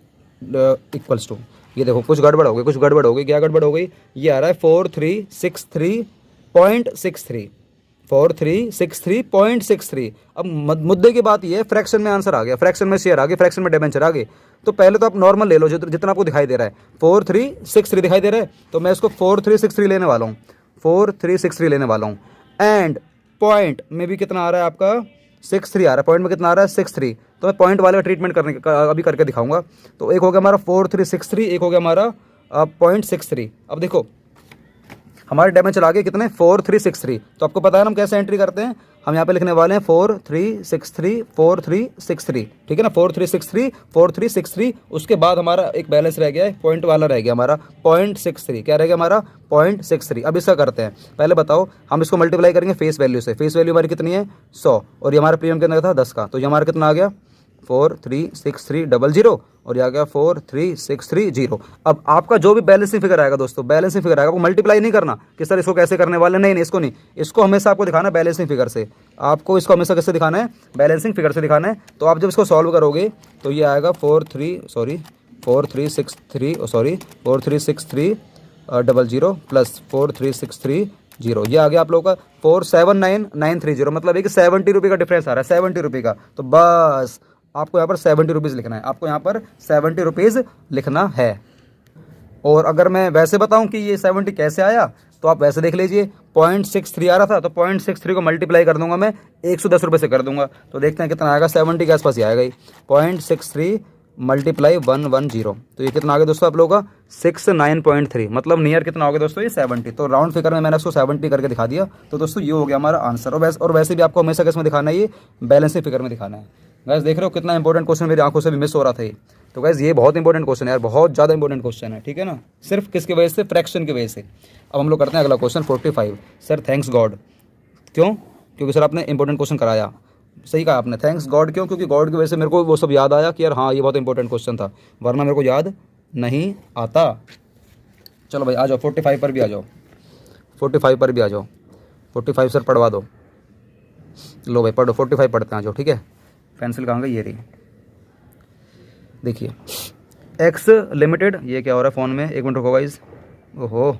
इक्वल्स टू, ये देखो कुछ गड़बड़ हो गई, कुछ गड़बड़ हो गई। क्या गड़बड़ हो गई? ये आ रहा है 4363.63, 4363.63। अब मुद्दे की बात ये है, फ्रैक्शन में आंसर आ गया, फ्रैक्शन में शेयर आ गई, फ्रैक्शन में डिबेंचर आ गई। तो पहले तो आप नॉर्मल ले लो जितना आपको दिखाई दे रहा है। 4363 दिखाई दे रहा है तो मैं इसको 4363 लेने वाला हूँ, 4363 लेने वाला हूँ। एंड पॉइंट में भी कितना आ रहा है आपका? 63 आ रहा है। पॉइंट में कितना आ रहा है? 63। तो मैं पॉइंट वाले का ट्रीटमेंट करने का अभी करके दिखाऊंगा। तो एक हो गया हमारा 4363, एक हो गया हमारा 0.63। अब देखो हमारे डिबेंचर आ गए कितने? 4363। तो आपको पता है ना हम कैसे एंट्री करते हैं। हम यहाँ पे लिखने वाले हैं 4363, 4363, ठीक है ना। 4363, 4363। उसके बाद हमारा एक बैलेंस रह गया है, पॉइंट वाला रह गया हमारा 0.63। क्या रह गया हमारा? 0.63। अब इसका करते हैं। पहले बताओ, हम इसको मल्टीप्लाई करेंगे फेस वैल्यू से। फेस वैल्यू हमारी कितनी है? 100। और ये हमारा प्रीमियम कितना था? 10 का। तो ये हमारा कितना आ गया? 436300। और ये आ गया 436300। अब आपका जो भी बैलेंसिंग फिगर आएगा दोस्तों, बैलेंसिंग फिगर आएगा, वो मल्टीप्लाई नहीं करना कि सर इसको कैसे करने वाले, नहीं, इसको नहीं। इसको हमेशा आपको दिखाना है बैलेंसिंग फिगर से। आपको इसको हमेशा कैसे दिखाना है? बैलेंसिंग फिगर से दिखाना है। तो आप जब इसको सॉल्व करोगे तो ये आएगा 436300 प्लस 4363 ये आ गया आप लोगों का 479930। मतलब एक 70 रुपये का डिफरेंस आ रहा है, 70 रुपये का। तो बस आपको यहाँ पर 70 रुपीज़ लिखना है, आपको यहाँ पर 70 रुपीज़ लिखना है। और अगर मैं वैसे बताऊं कि ये 70 कैसे आया, तो आप वैसे देख लीजिए। 0.63 आ रहा था तो 0.63 को मल्टीप्लाई कर दूंगा मैं 110 रुपये से कर दूंगा। तो देखते हैं कितना आएगा। 70 के आसपास ही आएगा ही। 0.63 मल्टीप्लाई 110। तो ये कितना आ गया दोस्तों आप लोगों का? 69.3। मतलब नियर कितना हो गया दोस्तों? ये 70। तो राउंड फिगर में मैंने उसको 70 करके दिखा दिया। तो दोस्तों ये हो गया हमारा आंसर। और वैसे भी आपको हमेशा किस में दिखाना है? ये बैलेंसिंग फिगर में दिखाना है। गैस देख रहे हो कितना इंपॉर्टेंट क्वेश्चन मेरी आंखों से भी मिस हो रहा था ये। तो गैस ये बहुत इंपॉर्टेंट क्वेश्चन है यार, बहुत ज़्यादा इंपॉर्टेंट क्वेश्चन है, ठीक है ना। सिर्फ किसकी वजह से? फ्रैक्शन की वजह से। अब हम लोग करते हैं अगला क्वेश्चन 45। Sir thanks God. क्यों? क्योंकि सर आपने इंपॉर्टेंट क्वेश्चन कराया। सही कहा आपने, थैंक्स गॉड। क्यों? क्योंकि गॉड की वजह से मेरे को वो सब याद आया कि यार हाँ ये बहुत इंपॉर्टेंट क्वेश्चन था, वरना मेरे को याद नहीं आता। चलो भाई आ जाओ 45 पर भी आ जाओ, 45 पर भी आ जाओ। 45 सर पढ़वा दो। लो भाई पढ़ो, 45 पढ़ते हैं, आ जाओ, ठीक है। पेंसिल कहाँ गई? ये रही। देखिए एक्स लिमिटेड, ये क्या हो रहा है फ़ोन में? 1 मिनट रुको गाइस। ओहो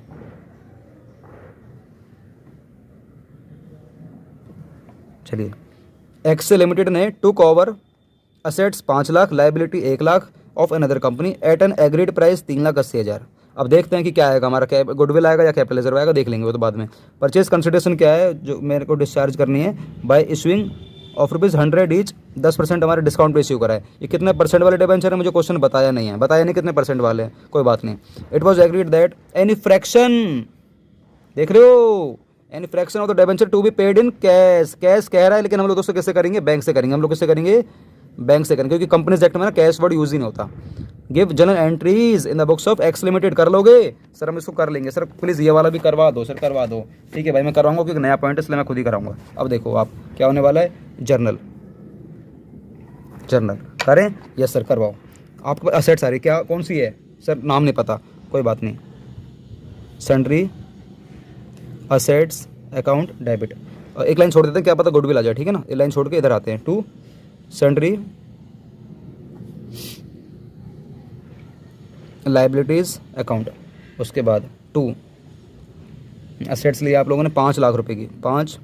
चलिए। एक्स लिमिटेड ने took over assets 5 lakh, liability 1 lakh of another company at N agreed price 3,80,000। अब देखते हैं कि क्या आएगा हमारा, गुडविल आएगा या कैपिटल रिजर्व आएगा, देख लेंगे वो तो बाद में। परचेज कंसिडरेशन क्या है जो मेरे को डिस्चार्ज करनी है? बाय इशूइंग ऑफ ₹100 ईच, 10% हमारे डिस्काउंट पे इश्यू करा है। ये कितने % वाले डिबेंचर है? मुझे क्वेश्चन बताया नहीं है, बताया नहीं कितने % वाले हैं, कोई बात नहीं। It was agreed that any fraction, देख रहे हो, any fraction of the debenture to be paid in cash. Cash कह रहा है लेकिन हम लोग दोस्तों कैसे करेंगे? बैंक से करेंगे। हम लोग किससे करेंगे? बैंक से करें, क्योंकि कंपनीज एक्ट में ना कैश वर्ड यूज ही नहीं होता। Give general entries in the books of x limited, कर लोगे सर? हम इसको कर लेंगे सर, प्लीज़ ये वाला भी करवा दो सर, करवा दो। ठीक है भाई, मैं करवाऊंगा क्योंकि नया पॉइंट है, इसलिए मैं खुद ही कराऊंगा। अब देखो आप क्या होने वाला है, जर्नल, जर्नल करें? यस सर करवाओ। आपके पास असेट सारी क्या कौन सी है सर? नाम नहीं पता, कोई बात नहीं। सन्ड्री असेट्स अकाउंट डेबिट, एक लाइन छोड़ देते हैं, क्या पता गुडविल आ जाए, ठीक है ना। एक लाइन छोड़ के इधर आते हैं, टू सन्ड्री लाइबिलिटीज़ अकाउंट, उसके बाद टू असेट्स लिए आप लोगों ने 5 लाख रुपए की, 5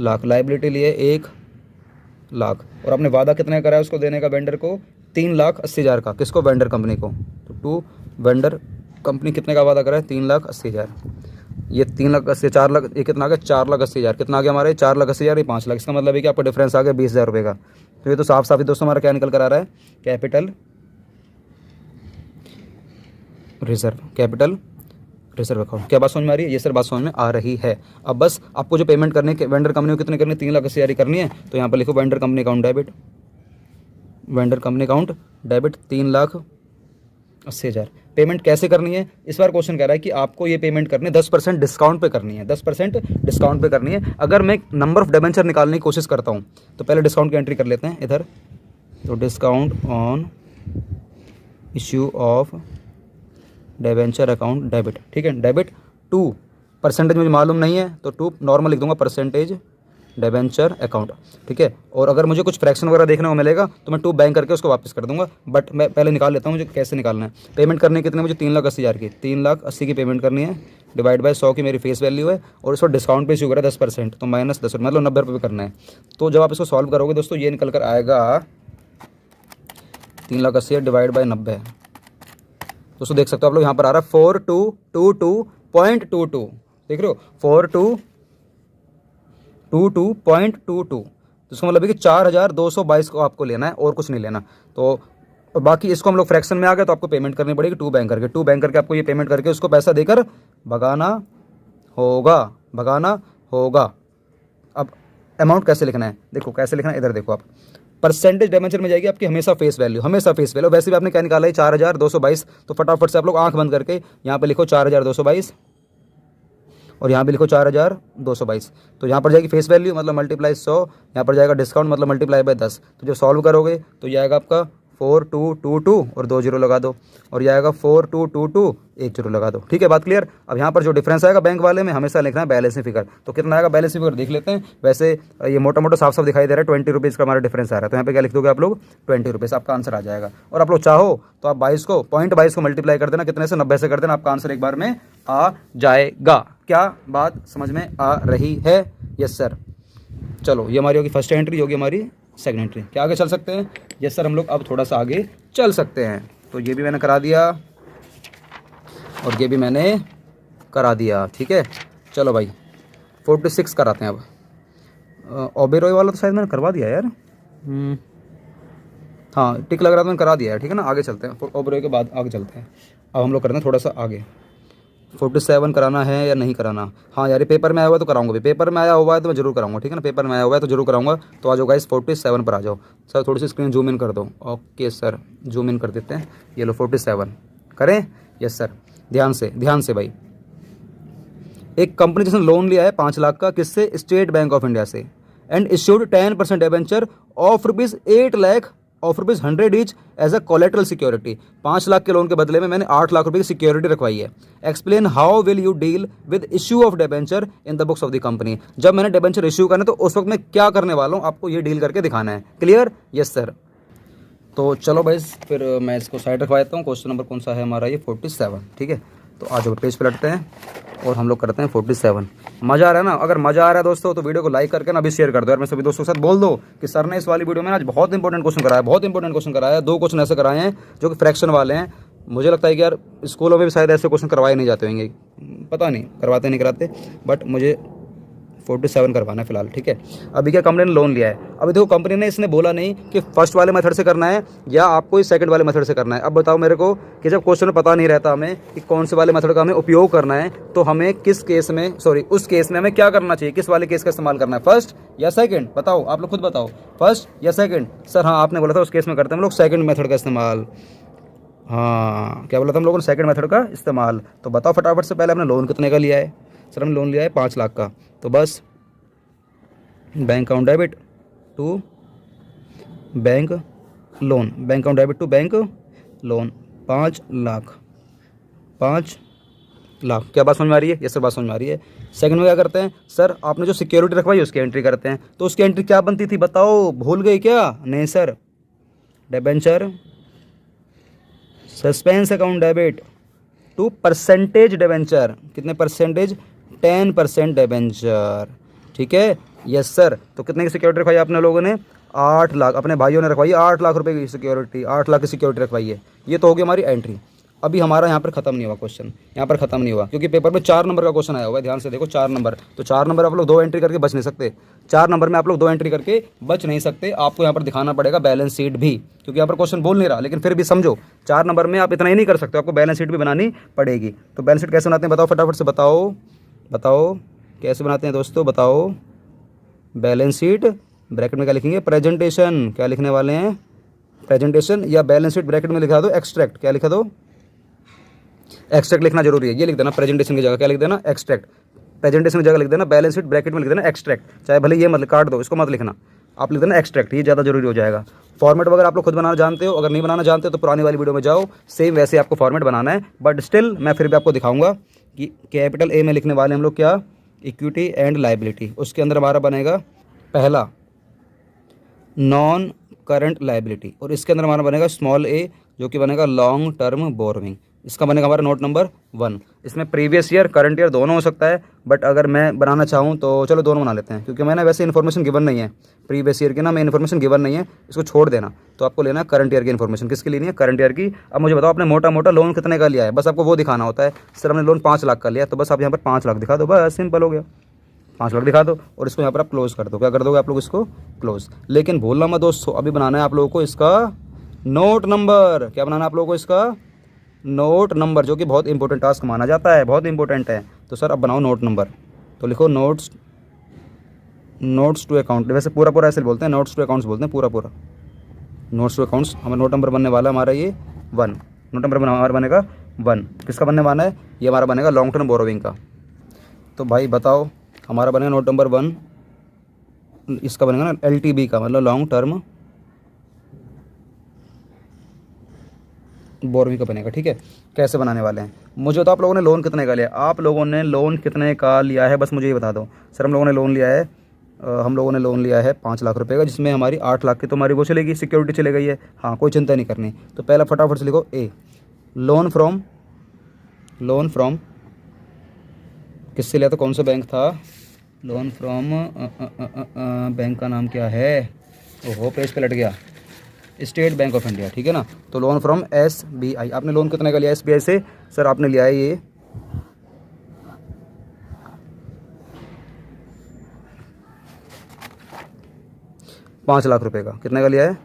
लाख, लाइबिलिटी लिए 1 लाख, और आपने वादा कितने करा है उसको देने का वेंडर को? 3,80,000 का। किसको? वेंडर कंपनी को। तो टू वेंडर कंपनी कितने का वादा करा है? 3,80,000। ये 3,80,000, 4 लाख, ये कितना आ गया? 4,80,000। कितना आ गया हमारे? 4,80,000, ये 5 लाख। इसका मतलब है कि आपका डिफरेंस आ गया 20,000 रुपये का। तो ये तो साफ साफ ही दोस्तों हमारा क्या निकल कर आ रहा है? Capital reserve, capital reserve account. क्या बात समझ में आ रही है? ये सर बात समझ में आ रही है। अब बस आपको जो पेमेंट करने के वेंडर कंपनी को कितने करनी है? 3,80,000 करनी है। तो यहाँ पर लिखो vendor company account debit, vendor company account debit 3,80,000। Payment कैसे करनी है? इस बार क्वेश्चन कह रहा है कि आपको ये पेमेंट करनी है 10% डिस्काउंट पे करनी है, 10% डिस्काउंट पे करनी है। अगर मैं नंबर ऑफ डिबेंचर निकालने की कोशिश करता हूँ तो पहले डिस्काउंट की एंट्री कर लेते हैं इधर। तो discount on issue of debenture account debit, ठीक है। डेबिट 2 परसेंटेज मुझे मालूम नहीं है तो 2 नॉर्मल लिख दूंगा, परसेंटेज डिबेंचर अकाउंट, ठीक है। और अगर मुझे कुछ फ्रैक्शन वगैरह देखने को मिलेगा तो मैं 2 बैंक करके उसको वापस कर दूंगा, बट मैं पहले निकाल लेता हूँ मुझे कैसे निकालना है। पेमेंट करनी कितनी मुझे? 3,80,000 की, 3,80,000 की पेमेंट करनी है, डिवाइड बाय 100 की मेरी फेस वैल्यू है, और इस पर डिस्काउंट पे इशू करा 10%, तो -10 मतलब 90 रुपये करना है। तो जब आप इसको सॉल्व करोगे दोस्तों ये निकल कर आएगा 3,80,000 डिवाइड बाई 90। दोस्तों देख सकते हो आप लोग, यहाँ पर आ रहा है 4222.22, देख रहे हो 4222.22। तो इसका मतलब है कि 4,222 को आपको लेना है और कुछ नहीं लेना। तो और बाकी इसको हम लोग फ्रैक्शन में आ गए तो आपको पेमेंट करनी पड़ेगी 2 बैंक करके, 2 बैंक करके आपको ये पेमेंट करके उसको पैसा देकर भगाना होगा, भगाना होगा। अब अमाउंट कैसे लिखना है? देखो कैसे लिखना है, इधर देखो आप। परसेंटेज डिबेंचर में जाएगी आपकी हमेशा फेस वैल्यू, हमेशा फेस वैल्यू। वैसे भी आपने क्या निकाला है? 4,222। तो फटाफट से आप लोग आंख बंद करके यहाँ पे लिखो 4,222 और यहाँ पे लिखो 4,222। तो यहाँ पर जाएगी फेस वैल्यू मतलब मल्टीप्लाई 100, यहाँ पर जाएगा डिस्काउंट मतलब मल्टीप्लाई बाय 10। तो जब सॉल्व करोगे तो ये आएगा आपका 4222 और 2 जीरो लगा दो, और ये आएगा 4222 1 जीरो लगा दो, ठीक है। बात क्लियर? अब यहाँ पर जो डिफरेंस आएगा बैंक वाले में हमेशा लिखना है बैलेंसिंग फिगर। तो कितना आएगा बैलेंसिंग फिगर देख लेते हैं। वैसे ये मोटा मोटा साफ साफ दिखाई दे रहा है 20 रुपीज़ का हमारा डिफरेंस आ रहा है। तो यहाँ पे क्या लिख दोगे आप लोग? 20 रुपीज़, आपका आंसर आ जाएगा। और आप लोग चाहो तो आप 22 को मल्टीप्लाई कर देना, कितने से? 90 से कर देना, आपका आंसर एक बार में आ जाएगा। क्या बात समझ में आ रही है? Yes sir. चलो ये हमारी होगी फर्स्ट एंट्री, होगी हमारी सेकंड एंट्री। क्या आगे चल सकते हैं? यस सर, हम लोग अब थोड़ा सा आगे चल सकते हैं। तो ये भी मैंने करा दिया और ये भी मैंने करा दिया, ठीक है। चलो भाई 46 कराते हैं अब। ओबेरॉय वाला तो शायद मैंने करवा दिया यार, हाँ टिक लग रहा था, मैंने करा दिया है, ठीक है ना। आगे चलते हैं, ओबेरॉय के बाद आगे चलते हैं। अब हम लोग करते हैं थोड़ा सा आगे। 47 कराना है या नहीं कराना? हाँ यार, ये पेपर में आया हुआ है तो कराऊंगा भी, पेपर में आया हुआ है तो मैं जरूर कराऊंगा, ठीक है ना। पेपर में आया हुआ है तो जरूर कराऊंगा। तो आ जाओ गाइस 47 पर आ जाओ। सर थोड़ी सी स्क्रीन जूम इन कर दो। ओके सर, जूम इन कर देते हैं। ये लो 47 करें? Yes sir. ध्यान से भाई। एक कंपनी जिसने लोन लिया है 5 लाख का, किससे? स्टेट बैंक ऑफ इंडिया से, and issued 10% debenture of ₹8 lakh of ₹100 each as a collateral security. 5 lakh के लोन के बदले में मैंने 8 लाख रुपए की सिक्योरिटी रखवाई है। Explain how will you deal with issue of debenture in the books of the company. जब मैंने डिबेंचर इश्यू करना तो उस वक्त मैं क्या करने वाला हूँ, आपको ये डील करके दिखाना है। क्लियर? Yes sir. तो चलो भाई फिर मैं इसको साइड रखवा देता हूँ। क्वेश्चन नंबर कौन सा है हमारा? ये 47, ठीक है। तो आज पेज पलटते हैं और हम लोग करते हैं 47। मज़ा आ रहा है ना? अगर मज़ा आ रहा है दोस्तों तो वीडियो को लाइक करके ना अभी शेयर कर दो यार। मैं सभी दोस्तों के साथ बोल दो कि सर ने इस वाली वीडियो में आज बहुत इंपॉर्टेंट क्वेश्चन कराया, बहुत इंपॉर्टेंट क्वेश्चन कराया। 2 क्वेश्चन ऐसे कराए हैं जो कि फ्रैक्शन वाले हैं। मुझे लगता है कि यार स्कूलों में भी शायद ऐसे क्वेश्चन करवाए नहीं जाते होंगे, पता नहीं करवाते नहीं कराते, बट मुझे 47 करवाना है फिलहाल, ठीक है। अभी क्या कंपनी ने लोन लिया है, अभी देखो कंपनी ने इसने बोला नहीं कि फर्स्ट वाले मेथड से करना है या आपको इस सेकंड वाले मेथड से करना है। अब बताओ मेरे को कि जब क्वेश्चन में पता नहीं रहता हमें कि कौन से वाले मेथड का हमें उपयोग करना है, तो हमें किस केस में उस केस में हमें क्या करना चाहिए, किस वाले केस का इस्तेमाल करना है, फर्स्ट या सेकंड? बताओ, आप लोग खुद बताओ, फर्स्ट या सेकंड? सर हाँ, आपने बोला था उस केस में करते हैं हम लोग सेकंड मेथड का इस्तेमाल। हाँ, क्या बोला था हम लोगों ने? सेकंड मेथड का इस्तेमाल। तो बताओ फटाफट से, पहले हमने लोन कितने का लिया है? सर हमने लोन लिया है 5 लाख का। तो बस bank account debit to bank loan, bank account debit to bank loan, 5 lakh, 5 lakh. क्या बात समझ में आ रही है? ये सर बात समझ में आ रही है। सेकंड में क्या करते हैं सर? आपने जो सिक्योरिटी रखवाई उसकी एंट्री करते हैं। तो उसकी एंट्री क्या बनती थी बताओ, भूल गई क्या? नहीं sir, debenture suspense account debit to percentage debenture. कितने परसेंटेज? 10% डिबेंचर, ठीक है। Yes sir. तो कितने की सिक्योरिटी रखवाई आपने लोगों ने? 8 लाख। अपने भाइयों ने रखवाई 8 लाख रुपए की सिक्योरिटी, 8 लाख की सिक्योरिटी रखवाई है। ये तो होगी हमारी एंट्री। अभी हमारा यहाँ पर खत्म नहीं हुआ क्वेश्चन, यहाँ पर खत्म नहीं हुआ, क्योंकि पेपर में 4 नंबर का क्वेश्चन आया हुआ है। ध्यान से देखो, 4 नंबर। तो 4 नंबर आप लोग 2 एंट्री करके बच नहीं सकते। 4 नंबर में आप लोग 2 एंट्री करके बच नहीं सकते। आपको यहाँ पर दिखाना पड़ेगा बैलेंस शीट भी, क्योंकि यहाँ पर क्वेश्चन बोल नहीं रहा, लेकिन फिर भी समझो 4 नंबर में आप इतना ही नहीं कर सकते, आपको बैलेंस शीट भी बनानी पड़ेगी। तो बैलेंस शीट कैसे बनाते हैं बताओ, फटाफट से बताओ, बताओ कैसे बनाते हैं दोस्तों, बताओ। बैलेंस शीट ब्रैकेट में क्या लिखेंगे? प्रेजेंटेशन। क्या लिखने वाले हैं? प्रेजेंटेशन। या बैलेंस शीट ब्रैकेट में लिखा दो एक्सट्रैक्ट। क्या लिखा दो? एक्सट्रैक्ट लिखना जरूरी है। ये लिख देना प्रेजेंटेशन की जगह, क्या लिख देना? एक्सट्रैक्ट। प्रेजेंटेशन की जगह लिख देना बैलेंस शीट, ब्रैकेट में लिख देना एक्सट्रैक्ट। चाहे भले ये मत काट दो, इसको मत लिखना, आप लिख देना एक्सट्रैक्ट, ये ज़्यादा जरूरी हो जाएगा। फॉर्मेट वगैरह आप लोग खुद बनाना जानते हो, अगर नहीं बनाना जानते हो तो पुरानी वाली वीडियो में जाओ, सेम वैसे आपको फॉर्मेट बनाना है। बट स्टिल मैं फिर भी आपको दिखाऊंगा कि कैपिटल ए में लिखने वाले हम लोग क्या? Equity and liability. उसके अंदर हमारा बनेगा पहला नॉन करंट लाइबिलिटी, और इसके अंदर हमारा बनेगा स्मॉल ए, जो कि बनेगा लॉन्ग टर्म बोरोइंग। इसका बनेगा हमारा नोट नंबर 1। इसमें प्रीवियस ईयर करंट ईयर दोनों हो सकता है, बट अगर मैं बनाना चाहूँ तो चलो दोनों बना लेते हैं, क्योंकि मैंने वैसे इन्फॉर्मेशन गिवन नहीं है प्रीवियस ईयर की ना, मैं इन्फॉर्मेशन गिवन नहीं है, इसको छोड़ देना। तो आपको लेना है करंट ईयर की इन्फॉर्मेशन। किसकी लेनी है? करंट ईयर की। अब मुझे बताओ आपने मोटा मोटा लोन कितने का लिया है, बस आपको वो दिखाना होता है। सर हमने लोन 5 लाख का लिया, तो बस आप यहाँ पर 5 लाख दिखा दो, बस सिंपल हो गया। 5 लाख दिखा दो और इसको यहाँ पर आप क्लोज कर दो। क्या कर दोगे आप लोग? इसको क्लोज। लेकिन भूलना मत दोस्तों, अभी बनाना है आप लोगों को इसका नोट नंबर। क्या बनाना है आप लोगों को? इसका नोट नंबर, जो कि बहुत इंपॉर्टेंट टास्क माना जाता है, बहुत इंपॉर्टेंट है। तो सर अब बनाओ नोट नंबर। तो लिखो नोट्स टू अकाउंट। वैसे पूरा पूरा ऐसे बोलते हैं, नोट्स टू अकाउंट्स बोलते हैं, पूरा पूरा नोट्स टू अकाउंट्स। हमारा नोट नंबर बनने वाला हमारा ये 1। नोट नंबर हमारा बनेगा 1। किसका बनने वाला है? ये हमारा बनेगा लॉन्ग टर्म बोरोइंग का। तो भाई बताओ, हमारा बनेगा नोट नंबर 1, इसका बनेगा ना LTB का, मतलब लॉन्ग टर्म बोरोइंग का बनेगा, ठीक है। कैसे बनाने वाले हैं मुझे तो, आप लोगों ने लोन कितने का लिया? आप लोगों ने लोन कितने का लिया है बस मुझे ये बता दो। सर हम लोगों ने लोन लिया है, हम लोगों ने लोन लिया है 5 लाख रुपए का, जिसमें हमारी 8 लाख की तो हमारी वो चलेगी, सिक्योरिटी चले गई है। हाँ, कोई चिंता नहीं करनी। तो पहला फटाफट से लिखो ए, लोन फ्रॉम किससे लिया था? कौन सा बैंक था? लोन फ्रॉम बैंक का नाम क्या है? ओहो, पेज पे लट गया। स्टेट बैंक ऑफ इंडिया, ठीक है ना। तो लोन फ्रॉम SBI। आपने लोन कितने का लिया SBI से? सर आपने लिया है ये 5 लाख रुपए का। कितने का लिया है?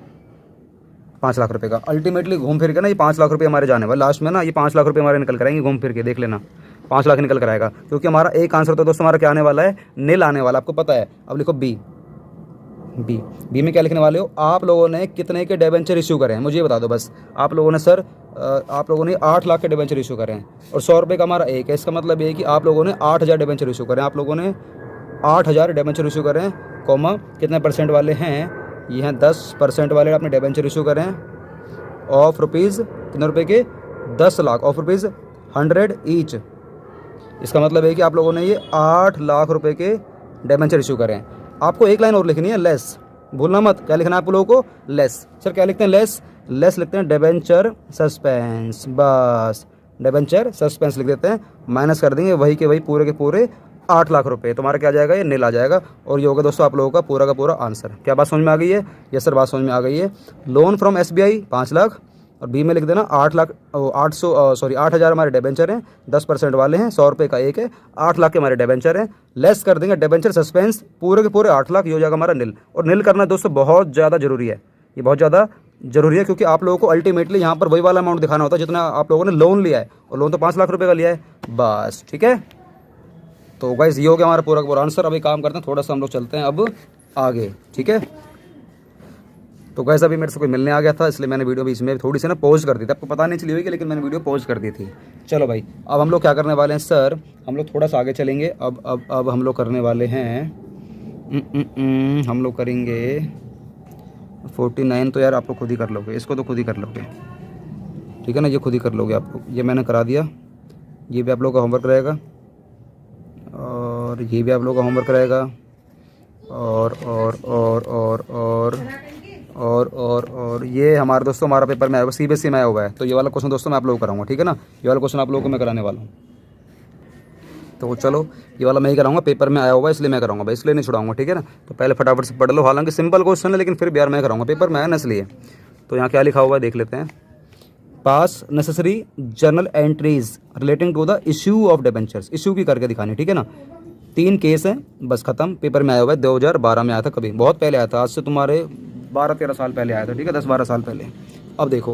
5 लाख रुपए का। अल्टीमेटली घूम फिर के ना ये 5 लाख रुपए हमारे जाने वाले, लास्ट में ना ये 5 लाख रुपए हमारे निकल कर आएंगे घूम फिर के, देख लेना 5 लाख निकल कर आएगा। क्योंकि हमारा एक आंसर तो दोस्तों हमारा क्या आने वाला है? नील आने वाला, आपको पता है। अब लिखो बी में क्या लिखने वाले हो? आप लोगों ने कितने के डिबेंचर इशू करे हैं मुझे ये बता दो बस। आप लोगों ने सर आप लोगों ने 8 लाख के डिबेंचर इशू करे हैं, और 100 रुपये का हमारा एक है। इसका मतलब ये है कि आप लोगों ने 8000 डिबेंचर इशू करें। आप लोगों ने 8000 डिबेंचर इशू करें, कॉमा कितने परसेंट वाले हैं? ये हैं 10% वाले आपने डिबेंचर इशू करें, ऑफ रुपीज़ कितने रुपए के? 10 लाख, ऑफ रुपीज़ 100 ईच। इसका मतलब है कि आप लोगों ने ये 8 लाख रुपए के डिबेंचर इशू करें। आपको एक लाइन और लिखनी है, लेस। भूलना मत, क्या लिखना है आप लोगों को? लेस। सर क्या लिखते हैं? लेस लिखते हैं डिबेंचर सस्पेंस, बस डिबेंचर सस्पेंस लिख देते हैं, माइनस कर देंगे वही के वही पूरे के पूरे 8 लाख रुपए। तुम्हारा क्या आ जाएगा? ये नील आ जाएगा। और ये होगा दोस्तों आप लोगों का पूरा आंसर। क्या बात समझ में आ गई है? यस सर, बात समझ में आ गई है। लोन फ्रॉम SBI 5 लाख, और बी में लिख देना 8,00,000 हमारे डेबेंचर हैं, 10% वाले हैं, 100 रुपये का एक है, 8 लाख के हमारे डेबेंचर हैं। लेस कर देंगे डेबेंचर सस्पेंस पूरे के पूरे 8 लाख, ये हो जाएगा हमारा नील। और नील करना दोस्तों बहुत ज़्यादा ज़रूरी है, ये बहुत ज़्यादा ज़रूरी है, क्योंकि आप लोगों को अल्टीमेटली यहाँ पर वही वाला अमाउंट दिखाना होता है जितना आप लोगों ने लोन लिया है, और लोन तो 5 लाख रुपये का लिया है बस। ठीक है, तो गाइस ये हो गया हमारा पूरा का पूरा आंसर। अभी काम करते हैं, थोड़ा सा हम लोग चलते हैं अब आगे। ठीक है, तो गाइस अभी मेरे से कोई मिलने आ गया था, इसलिए मैंने वीडियो बीच में थोड़ी सी ना पॉज कर दी थी। आपको पता नहीं चली होगी, लेकिन मैंने वीडियो पॉज कर दी थी। चलो भाई, अब हम लोग क्या करने वाले हैं सर, हम लोग थोड़ा सा आगे चलेंगे। अब हम लोग करने वाले हैं, हम लोग करेंगे 49। तो यार आप लोग खुद ही कर लोगे, इसको तो खुद ही कर लोगे, ठीक है ना, ये खुद ही कर लोगे आप लोग। ये मैंने करा दिया, ये भी आप लोगों का होमवर्क रहेगा, और ये भी आप लोगों का होमवर्क रहेगा, और ये हमारे दोस्तों हमारा पेपर में आया हुआ, CBSE में आया हुआ है। तो ये वाला क्वेश्चन दोस्तों मैं आप लोगों को कराऊंगा, ठीक है ना, ये वाला क्वेश्चन आप लोगों को मैं कराने वाला हूँ। तो चलो, ये वाला मैं ही कराऊंगा, पेपर में आया हुआ है इसलिए मैं कराऊंगा भाई, इसलिए नहीं छुड़ाऊंगा, ठीक है ना। तो पहले फटाफट से पढ़ लो, हालांकि सिंपल क्वेश्चन है, लेकिन फिर भी यार मैं कराऊंगा, पेपर में आया ना इसलिए। तो यहाँ क्या लिखा हुआ है देख लेते हैं। Pass necessary journal entries relating to the issue of debentures, issue की करके दिखानी, ठीक है ना। 3 केस हैं, बस खत्म, पेपर में आया हुआ है, 2012 में आया था, कभी बहुत पहले आया था, आज से तुम्हारे 12-13 साल पहले आया था, ठीक है, 10-12 साल पहले। अब देखो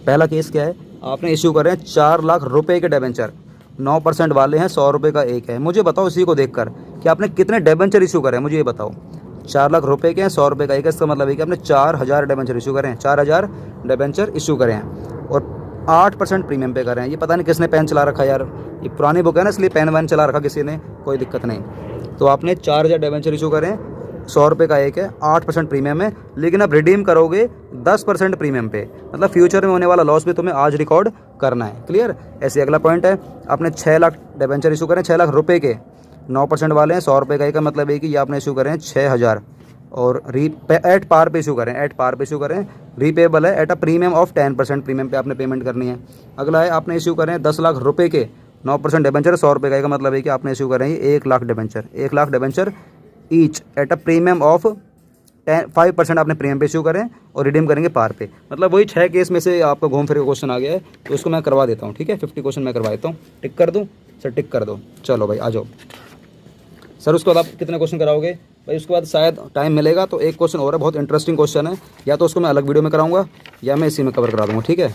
पहला केस क्या है, आपने इश्यू करे हैं 4 लाख रुपए के डिबेंचर, 9% वाले हैं, 100 रुपये का एक है। मुझे बताओ इसी को देखकर कि आपने कितने डिबेंचर इशू करे हैं, मुझे ये बताओ। 4 लाख रुपए के हैं, 100 रुपये का एक है, इसका मतलब है कि आपने 4,000 डिबेंचर इशू करे हैं, 4,000 डिबेंचर इशू करे हैं, और 8% प्रीमियम पे कर रहे हैं। ये पता नहीं किसने पेन चला रखा यार, ये पुरानी बुक है ना, इसलिए पेन वैन चला रखा किसी ने, कोई दिक्कत नहीं। तो आपने 4,000 डिबेंचर इशू करे हैं, 100 रुपये का एक है, 8% प्रीमियम है, लेकिन आप रिडीम करोगे 10% प्रीमियम पे, मतलब फ्यूचर में होने वाला लॉस भी तुम्हें आज रिकॉर्ड करना है। क्लियर। ऐसे अगला पॉइंट है, आपने 6 लाख डिबेंचर इशू करें, 6 लाख रुपए के, 9% वाले हैं, 100 रुपये का एक, मतलब है कि ये आपने इशू करें 6,000, और एट पार पे इशू करें, एट पार पे इशू करें, रीपेबल है at a premium of 10% premium पे आपने पेमेंट करनी है। अगला है, आपने इशू करें 10 लाख रुपए के, 9% डिबेंचर, 100 रुपये का एक, मतलब है कि आपने इशू करें 1 lakh debenture, 1 lakh debenture each at a premium of 5% आपने प्रीमियम पे इशू करें, और रिडीम करेंगे पार पे। मतलब वही 6 केस में से आपका घूम फिर का क्वेश्चन आ गया है, तो उसको मैं करवा देता हूँ, ठीक है। 50 क्वेश्चन मैं करवा देता हूँ, टिक कर दूँ सर, टिक कर दो। चलो भाई आ जाओ सर, उसके बाद आप कितने क्वेश्चन कराओगे भाई? उसके बाद शायद टाइम मिलेगा तो एक क्वेश्चन और है, बहुत इंटरेस्टिंग क्वेश्चन है, या तो उसको मैं अलग वीडियो में कराऊंगा, या मैं इसी में कवर करा दूँगा, ठीक है।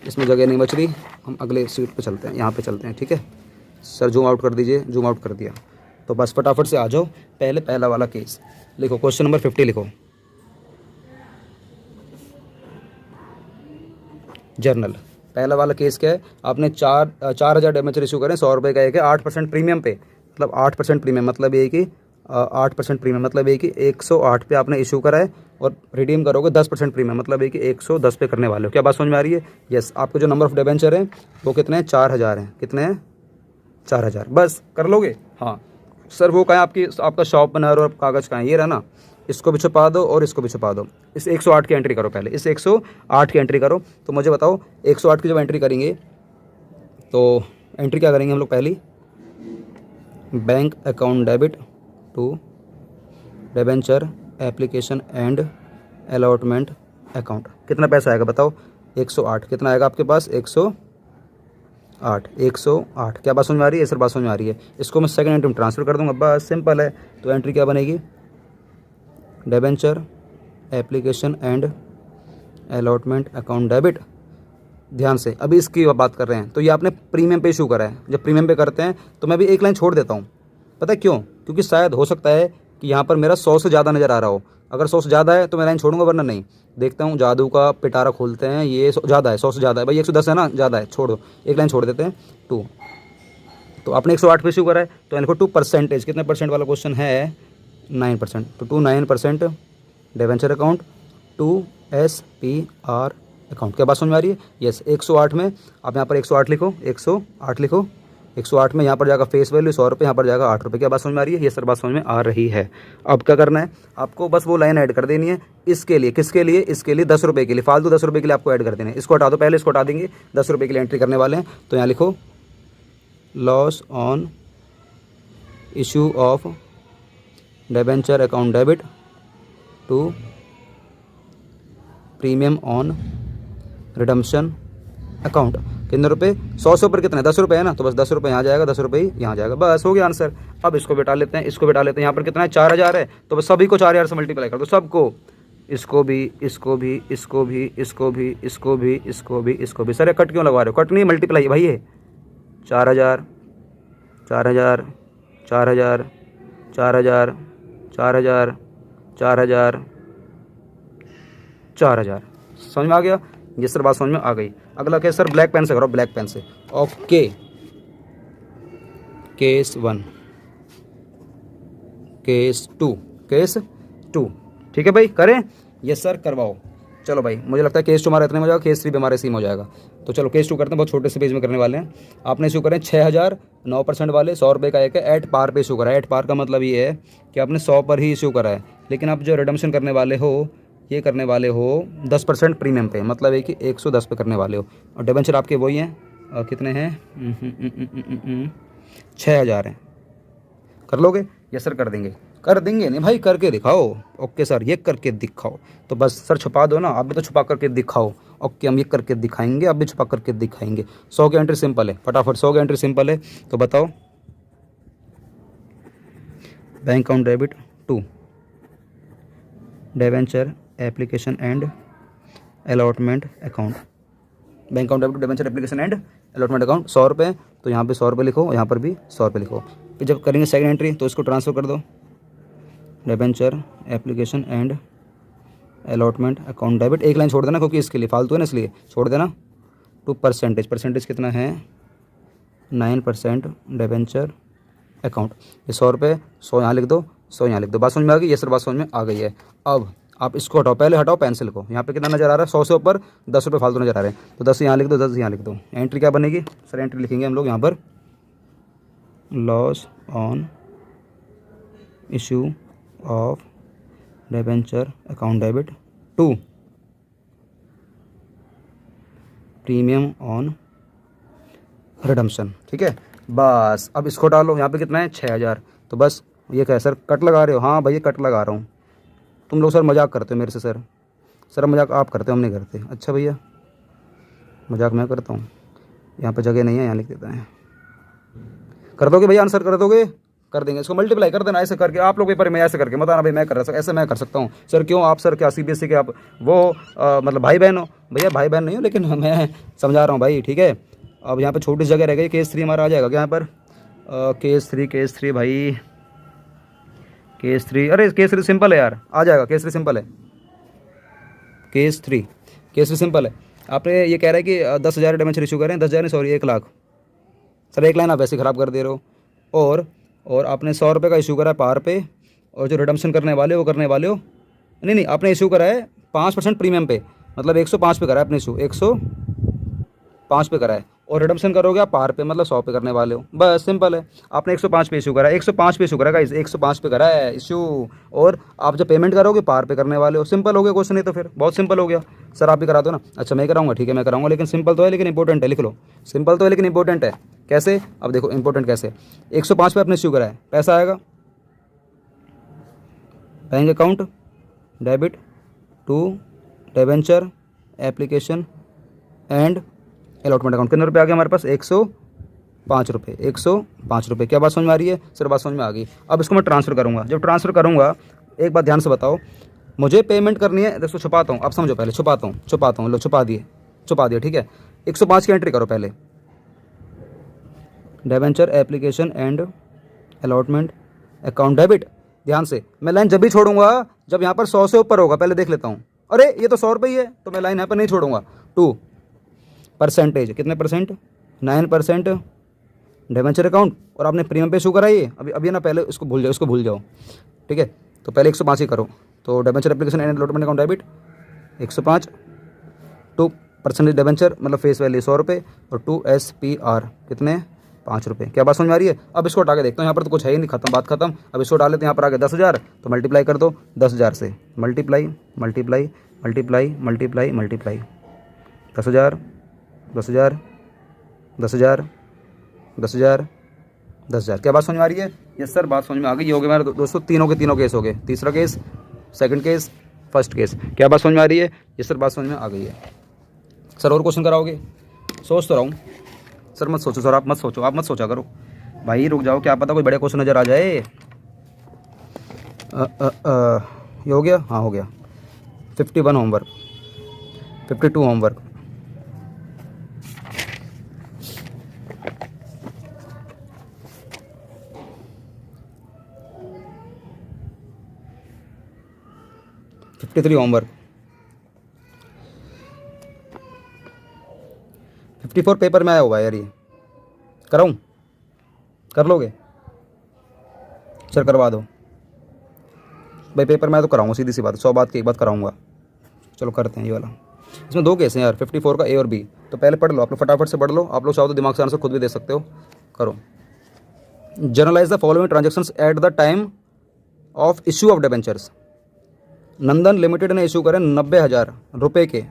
इसमें जगह नहीं बच रही, हम अगले सीट पे चलते हैं, यहाँ पे चलते हैं, ठीक है। सर जूम आउट कर दीजिए, जूम आउट कर दिया। तो बस फटाफट से आ जाओ, पहला वाला केस लिखो, क्वेश्चन नंबर 50 लिखो, जर्नल। पहला वाला केस क्या है, आपने 4,000 डिबेंचर इशू करें, 100 रुपये का एक है, 8% प्रीमियम पे, मतलब 8% प्रीमियम, मतलब ये कि 8% प्रीमियम, मतलब ये कि 108 पे आपने इशू करा है, और रिडीम करोगे 10% प्रीमियम, मतलब ये कि 110 पे करने वाले हो। क्या बात समझ में आ रही है? यस। आपको जो नंबर ऑफ डिबेंचर हैं वो कितने हैं? 4,000 हैं। कितने हैं? 4,000। बस कर लोगे? हाँ सर। वो कहाँ है आपका शॉप बनर और कागज़ कहाँ है? ये रहा ना, इसको भी छुपा दो और इसको भी छुपा दो। इस 108 की एंट्री करो, पहले इस 108 की एंट्री करो। तो मुझे बताओ 108 की जब एंट्री करेंगे तो एंट्री क्या करेंगे हम लोग? पहली bank account debit to debenture application and allotment account. कितना पैसा आएगा बताओ? 108। कितना आएगा आपके पास? 108। 108। क्या बात समझ में आ रही है? सर बात समझ में आ रही है। इसको मैं सेकंड एंट्री में ट्रांसफ़र कर दूंगा, बस सिंपल है। तो एंट्री क्या बनेगी? Debenture application and allotment account debit. ध्यान से अभी इसकी बात कर रहे हैं। तो ये आपने प्रीमियम पे इशू करा है। जब प्रीमियम पे करते हैं तो मैं भी एक लाइन छोड़ देता हूँ। पता है क्यों? क्योंकि शायद हो सकता है कि यहाँ पर मेरा 100 से ज़्यादा नज़र आ रहा हो। अगर 100 से ज़्यादा है तो मैं लाइन छोड़ूंगा, वरना नहीं। देखता हूँ, जादू का पिटारा खोलते हैं। ये ज़्यादा है, 100 से ज़्यादा है भाई। 110 है ना, ज़्यादा है, छोड़ दो, एक लाइन छोड़ देते हैं। 2। तो आपने 108 पे इशू करा है, तो इनको 2%। कितने परसेंट वाला क्वेश्चन है? 9%। तो 9% डिबेंचर अकाउंट 2 SPR अकाउंट। क्या बात समझ में आ रही है? यस। 108 में आप यहाँ पर 108 लिखो, 108 लिखो। 108 में यहाँ पर जाएगा फेस वैल्यू 100 रुपये, यहाँ पर जाएगा 8 रुपये। क्या बात समझ में आ रही है? ये सर बात समझ में आ रही है। अब क्या करना है आपको? बस वो लाइन ऐड कर देनी है इसके लिए। किसके लिए? इसके लिए 10 रुपये के लिए, फालतू 10 रुपये के लिए आपको ऐड कर देना है। इसको हटा दो, पहले इसको हटा देंगे, 10 रुपये के लिए एंट्री करने वाले हैं। तो यहाँ लिखो loss on issue of debenture account debit to premium on redemption account. कितने रुपये, 100 से ऊपर कितने, 10 रुपये है ना, तो बस 10 रुपये यहाँ जाएगा, 10 रुपये यहाँ जाएगा, बस हो गया आंसर। अब इसको बिठा लेते हैं, इसको बिठा लेते हैं। यहाँ पर कितना है, 4000 है, तो बस सभी को 4000 से मल्टीप्लाई कर दो, सबको, इसको भी, इसको भी, इसको भी, इसको भी, इसको भी, इसको भी, इसको भी। सर कट क्यों लगवा रहे हो, कट नहीं मल्टीप्लाई भाई है। 4000 4000 4000 4000 4000 4000 4000। समझ में आ गया, ये सर बात समझ में आ गई। अगला केस सर ब्लैक पेन से करो, ब्लैक पेन से। ओके, केस 1, केस 2, केस 2, ठीक है भाई, करें। यस सर करवाओ। चलो भाई, मुझे लगता है केस 2 हमारा इतने में हो जाएगा, केस 3 भी हमारे सेम हो जाएगा। तो चलो केस 2 करते हैं, बहुत छोटे से पेज में करने वाले हैं। आपने इशू करें 6000, 9% वाले, 100 रुपये का एक है, एट पार पे इशू करा है। एट पार का मतलब ये है कि आपने 100 पर ही इशू करा है, लेकिन आप जो रिडम्पशन करने वाले हो, ये करने वाले हो 10% प्रीमियम पे, मतलब है कि 110 पे करने वाले हो। और डिबेंचर आपके वही हैं, कितने हैं, 6000 हैं। कर लोगे? यस सर कर देंगे, कर देंगे। नहीं भाई करके दिखाओ। ओके सर, ये करके दिखाओ। तो बस सर छुपा दो ना, आप भी तो छुपा करके दिखाओ। ओके, हम ये करके दिखाएंगे, आप भी छुपा करके दिखाएंगे। 100 की एंट्री सिंपल है, फटाफट 100 की एंट्री सिंपल है। तो बताओ, bank account debit 2, debenture application and allotment account. Bank account debit, debenture application and allotment account 100 रुपये, तो यहाँ पे 100 रुपये लिखो, यहाँ पर भी 100 रुपये लिखो। फिर जब करेंगे सेकंड एंट्री तो इसको ट्रांसफ़र कर दो, debenture application and allotment account debit, एक लाइन छोड़ देना क्योंकि इसके लिए फालतू है ना, इसलिए छोड़ देना। टू परसेंटेज कितना है, 9% डिबेंचर अकाउंट। ये 100 रुपये, 100 यहाँ लिख दो, 100 यहाँ लिख दो। बात समझ में आ गई? ये सर बात समझ में आ गई है। अब आप इसको हटाओ, पहले हटाओ पेंसिल को। यहाँ पे कितना नज़र आ रहा है, 100 से ऊपर 10 रुपये फालतू नज़र आ रहे हैं, तो 10 यहाँ लिख दो, 10 यहाँ लिख दो। एंट्री क्या बनेगी सर, एंट्री लिखेंगे हम लोग यहाँ पर, loss on issue of debenture account debit 2, premium on redemption. ठीक है, बस अब इसको डालो। यहाँ पे कितना है, 6000। तो बस ये क्या है सर, कट लगा रहे हो? हाँ भैया कट लगा रहा हूँ। तुम लोग सर मजाक करते हो मेरे से। सर मजाक आप करते हो, हम नहीं करते। अच्छा भैया, मजाक मैं करता हूँ। यहाँ पे जगह नहीं है, यहाँ लिख देता है। कर दोगे भैया, आंसर कर दोगे? कर देंगे। इसको मल्टीप्लाई कर देना ऐसे करके। आप लोग पेपर में ऐसे करके बताना भाई मैं कर रहा, ऐसे मैं कर सकता हूँ। सर क्यों, आप सर क्या CBSE के आप वो मतलब भाई बहन हो? भैया भाई बहन नहीं हो, लेकिन मैं समझा रहा हूँ भाई, ठीक है। अब यहाँ पर छोटी जगह रह गई, केस 3 हमारा आ जाएगा क्या यहाँ पर? केस 3 भाई, केस 3, अरे केस 3 सिंपल है यार, आ जाएगा। केस 3 सिंपल है, केस 3 सिंपल है। आपने ये कह रहा है कि 10,000 डिबेंचर इशू करें, 10,000 नहीं सॉरी 1 लाख। सर 1 लाइन आप वैसे ख़राब कर दे रहे हो। और आपने 100 रुपये का इशू करा है पार पे, और जो रिडम्पशन करने वाले हो वो करने वाले हो, नहीं आपने इशू करा है 5% प्रीमियम पे, मतलब 105 पे करा है आपने इशू, 105 पे करा है। और रिडम्पशन करोगे आप पार पे, मतलब 100 पे करने वाले हो। बस सिंपल है। आपने 105 पे इशू करा है, 105 पे इशू करा गाइस, 105 पे करा है इशू। और आप जब पेमेंट करोगे पार पे करने वाले हो। सिंपल हो गया क्वेश्चन, नहीं तो फिर बहुत सिंपल हो गया। सर आप भी करा दो ना। अच्छा मैं कराऊंगा, ठीक है मैं कराऊंगा, लेकिन सिंपल तो है लेकिन इंपॉर्टेंट है। लिख लो, सिंपल तो है लेकिन इंपॉर्टेंट है। कैसे? अब देखो इंपॉर्टेंट कैसे। 105 पे आपने इशू करा है, पैसा आएगा bank account debit to debenture application and allotment account. कितने रुपये आ गए हमारे पास? 105 रुपये, 105 रुपये। क्या बात समझ में आ रही है? सर बात समझ में आ गई। अब इसको मैं ट्रांसफ़र करूँगा। जब ट्रांसफ़र करूँगा, एक बात ध्यान से बताओ, मुझे पेमेंट करनी है। देखो छुपाता हूँ, अब समझो, पहले छुपाता हूँ। लो छुपा दिए, ठीक है। 105 की एंट्री करो पहले, debenture application and allotment account debit. ध्यान से, मैं लाइन जब भी छोड़ूंगा जब यहाँ पर 100 से ऊपर होगा। पहले देख लेता हूँ, अरे ये तो 100 रुपये ही है, तो मैं लाइन यहाँ पर नहीं छोड़ूंगा। 2% कितने परसेंट? 9% debenture account. और आपने प्रीमियम पे इशू कराइए अभी ना, पहले इसको भूल जाओ, ठीक है। तो पहले 105 ही करो। तो debenture application and allotment account debit 105, 2% debenture मतलब फेस वैल्यू 100 रुपये, और 2 SPR कितने? 5 रुपये। क्या बात समझ में आ रही है? अब इसको हटा के देखता हूँ, यहाँ पर तो कुछ है ही नहीं, खत्म, बात खत्म। अब इसको डाल लेते हैं। यहाँ पर आ गया 10,000, तो मल्टीप्लाई कर दो 10,000 से। मल्टीप्लाई 10,000 10,000। क्या बात समझ में आ रही है? यस सर बात समझ में आ गई। ये हो गए मेरे दोस्तों तीनों के तीनों केस हो गए। तीसरा case, second case, first case. क्या बात समझ में आ रही है? यस सर बात समझ में आ गई है। सर और क्वेश्चन कराओगे? सोच तो रहा हूँ सर। मत सोचो सर, आप मत सोचो, आप मत सोचा करो भाई, रुक जाओ, क्या पता कोई बड़े क्वेश्चन नज़र आ जाए। ये हो गया? हाँ हो गया। 51 होमवर्क, 52 होमवर्क, 53 होमवर्क, 54 पेपर में आया हुआ है यार। ये कराऊँ? कर लोगे? सर करवा दो भाई, पेपर में तो कराऊंगा, सीधी सी बात, 100 बात की एक बात कराऊंगा। चलो करते हैं ये वाला। इसमें 2 केस हैं यार, 54 का ए और बी। तो पहले पढ़ लो आप लोग, फटाफट से पढ़ लो। आप लोग चाहो तो दिमाग से आंसर खुद भी दे सकते हो। करो। Generalized the following transactions at the time of issue of debentures. Nandan limited ने इशू करे 90,000 रुपये के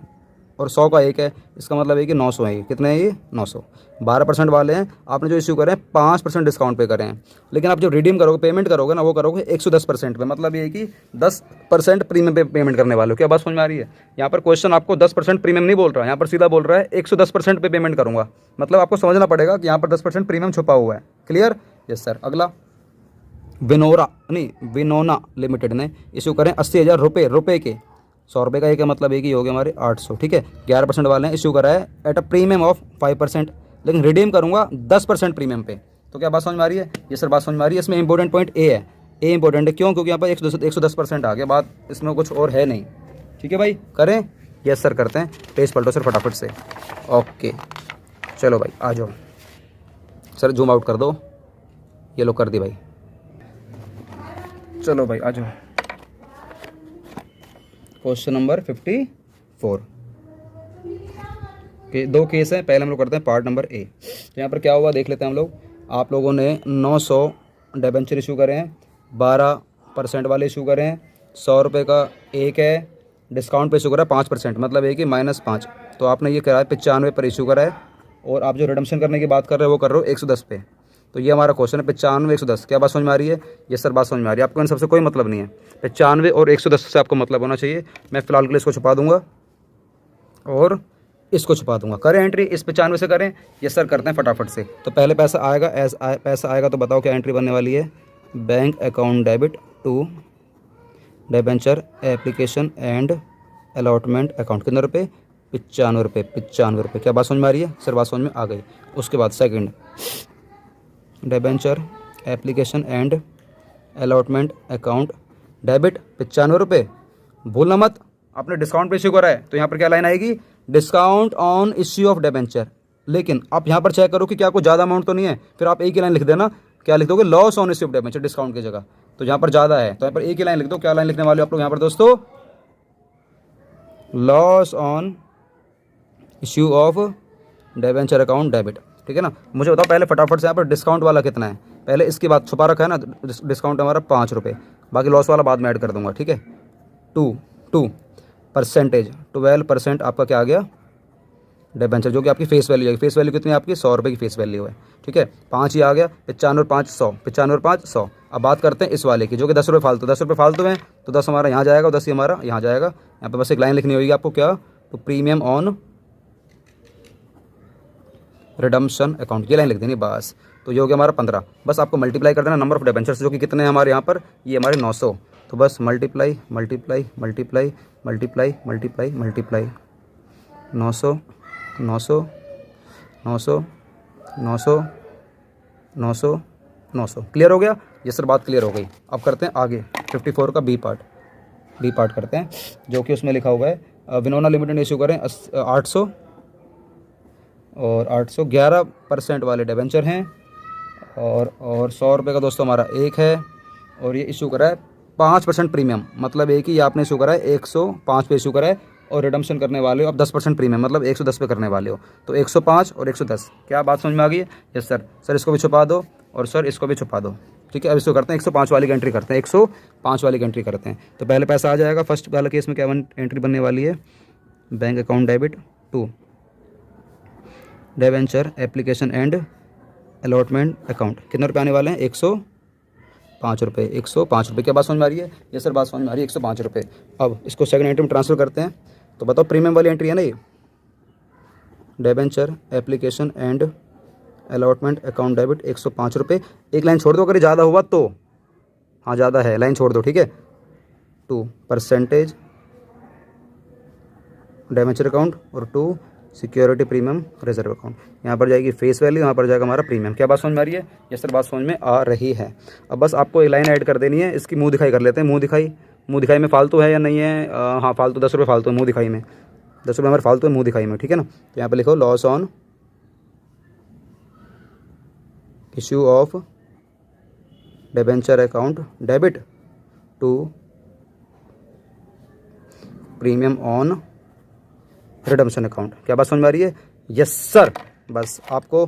और 100 का एक है, इसका मतलब है कि 900 है। ये कितने हैं? ये 900। 12% वाले हैं। आपने जो इशू करें 5% डिस्काउंट पे करें, लेकिन आप जब रिडीम करोगे, पेमेंट करोगे ना, वो करोगे 110% पे। मतलब ये है कि 10% प्रीमियम पे पेमेंट करने वाले हो। क्या बात समझ में आ रही है? यहाँ पर क्वेश्चन आपको 10% प्रीमियम नहीं बोल रहा है, यहाँ पर सीधा बोल रहा है 110% पे पेमेंट करूँगा। मतलब आपको समझना पड़ेगा कि यहाँ पर 10% प्रीमियम छुपा हुआ है। क्लियर? Yes sir. अगला, विनोना लिमिटेड ने इशू करें 80,000 रुपये के। 100 रुपये का एक है, मतलब एक ही हो गया हमारे 800। ठीक है। 11% वाले हैं, इशू करा है एट अ प्रीमियम ऑफ 5%, लेकिन रिडीम करूंगा 10% प्रीमियम पे। तो क्या बात समझ में आ रही है? ये सर बात समझ में आ रही है। इसमें इंपॉर्टेंट पॉइंट ए है। ए इंपॉर्टेंट है, क्यों? क्योंकि यहाँ पर 110% आ गया, बात इसमें कुछ और है नहीं। ठीक है भाई, करें? यस सर करते हैं। पेज पलटो सर फटाफट से। ओके चलो भाई आ जाओ सर, जूम आउट कर दो। ये लो कर दी भाई। चलो भाई आ जाओ। क्वेश्चन नंबर 54 के 2 केस हैं। पहले हम लोग करते हैं पार्ट नंबर ए। तो यहाँ पर क्या हुआ देख लेते हैं हम लोग। आप लोगों ने 900 डिबेंचर इशू करे हैं, 12% वाले इशू करे हैं। 100 रुपये का एक है, डिस्काउंट पे इशू करा है 5%, मतलब है कि -5। तो आपने ये करा है 95 पर इशू करा है, और आप जो रिडम्पशन करने की बात कर रहे हो वो कर रहे हो 110 पे। तो ये हमारा क्वेश्चन है 95 110। क्या बात समझ में आ रही है? ये सर बात समझ में आ रही है। आपको इन सबसे कोई मतलब नहीं है। 95 और 110 से आपको मतलब होना चाहिए। मैं फिलहाल के लिए इसको छुपा दूंगा और इसको छुपा दूंगा। करें एंट्री इस 95 से करें? ये सर करते हैं फटाफट से। तो पहले पैसा आएगा, पैसा आएगा तो बताओ क्या एंट्री बनने वाली है। Bank account debit to debenture application and allotment account. कितने रुपये? 95 रुपये। 95 रुपये। क्या बात समझ में आ रही है? सर बात समझ में आ गई। उसके बाद second, debenture application and allotment account debit 95 रुपये। भूलना मत, आपने डिस्काउंट पे इश्यू करा है तो यहाँ पर क्या लाइन आएगी? Discount on issue of debenture. लेकिन आप यहाँ पर चेक करो कि क्या कोई ज़्यादा अमाउंट तो नहीं है, फिर आप एक ही लाइन लिख देना। क्या लिख दोगे? Loss on issue of debenture, discount की जगह। तो यहाँ पर ज़्यादा है तो यहाँ पर एक ही लाइन लिख दो। क्या लाइन लिखने वाले हो आप लोग यहाँ पर दोस्तों? Loss on issue of debenture account debit. ठीक है ना? मुझे बताओ पहले फटाफट से यहाँ पर डिस्काउंट वाला कितना है। पहले इसकी बात छुपा रखा है ना, डिस्काउंट हमारा 5 रुपये, बाकी लॉस वाला बाद में ऐड कर दूंगा। ठीक है। 2% 12% आपका क्या आ गया? डिबेंचर, जो कि आपकी फेस वैल्यू है। फेस वैल्यू कितनी है आपकी? 100 रुपये की फेस वैल्यू है। ठीक है। 5 ही आ गया। 95 और 5 100, 95 और 5 100। अब बात करते हैं इस वाले की, जो कि 10 रुपये फालतू। 10 रुपये फालतू हैं तो 10 हमारा यहाँ जाएगा और 10 ही हमारा यहाँ जाएगा। यहाँ पर बस एक लाइन लिखनी होगी आपको। क्या? तो प्रीमियम ऑन रिडम्पशन अकाउंट, ये लाइन लिख देनी बस। तो ये हो गया हमारा 15। बस आपको मल्टीप्लाई कर देना नंबर ऑफ डिबेंचर्स, जो कि कितने हैं हमारे यहाँ पर? ये हमारे 900। तो बस multiply multiply multiply multiply multiply multiply 900 900 900 900 900 900। Clear हो गया? ये सर बात क्लियर हो गई। अब करते हैं आगे 54 का बी पार्ट करते हैं, जो कि उसमें लिखा हुआ है विनोना लिमिटेड इशू करें 800 और 800। 11% वाले डिबेंचर हैं और 100 रुपये का दोस्तों हमारा एक है, और ये इशू करा है 5% प्रीमियम। मतलब एक ही ये आपने इशू करा है 105 पे इशू करा है, और रिडम्पशन करने वाले हो आप 10% प्रीमियम, मतलब 110 पे करने वाले हो। तो 105 और 110। क्या बात समझ में आ गई है? Yes sir. सर इसको भी छुपा दो और सर इसको भी छुपा दो। ठीक है। अब इसको करते हैं 105 वाली की एंट्री करते हैं। 105 वाली की एंट्री करते हैं। तो पहले पैसा आ जाएगा। फर्स्ट वाला केस में क्या एंट्री बनने वाली है? Bank account debit to debenture application and allotment account. कितने रुपये आने वाले हैं? 105 रुपये। 105 रुपये। क्या बात समझ में आ रही है? ये सर बात समझ में आ रही है। 105 रुपये। अब इसको सेकंड एंट्री में ट्रांसफर करते हैं। तो बताओ प्रीमियम वाली एंट्री है ना ये? Debenture application and allotment account debit 105 रुपये। एक लाइन छोड़ दो, अगर ज़्यादा हुआ तो, हाँ ज़्यादा है लाइन छोड़ दो, ठीक है। 2% डेबेंचर अकाउंट और 2 सिक्योरिटी प्रीमियम रिजर्व अकाउंट। यहाँ पर जाएगी फेस वैल्यू, यहाँ पर जाएगा हमारा प्रीमियम। क्या बात समझ में आ रही है? ये सर बात समझ में आ रही है। अब बस आपको एक लाइन ऐड कर देनी है, इसकी मुँह दिखाई कर लेते हैं। मुँह दिखाई में फालतू है या नहीं है? हाँ फालतू 10 रुपये फालतू है मुँह दिखाई में, 10 रुपये हमारे फालतू है मुँह दिखाई में, ठीक है ना। तो यहाँ पर लिखो loss on issue of debenture account debit to premium on redemption account. क्या बात समझ में आ रही है? Yes sir. बस आपको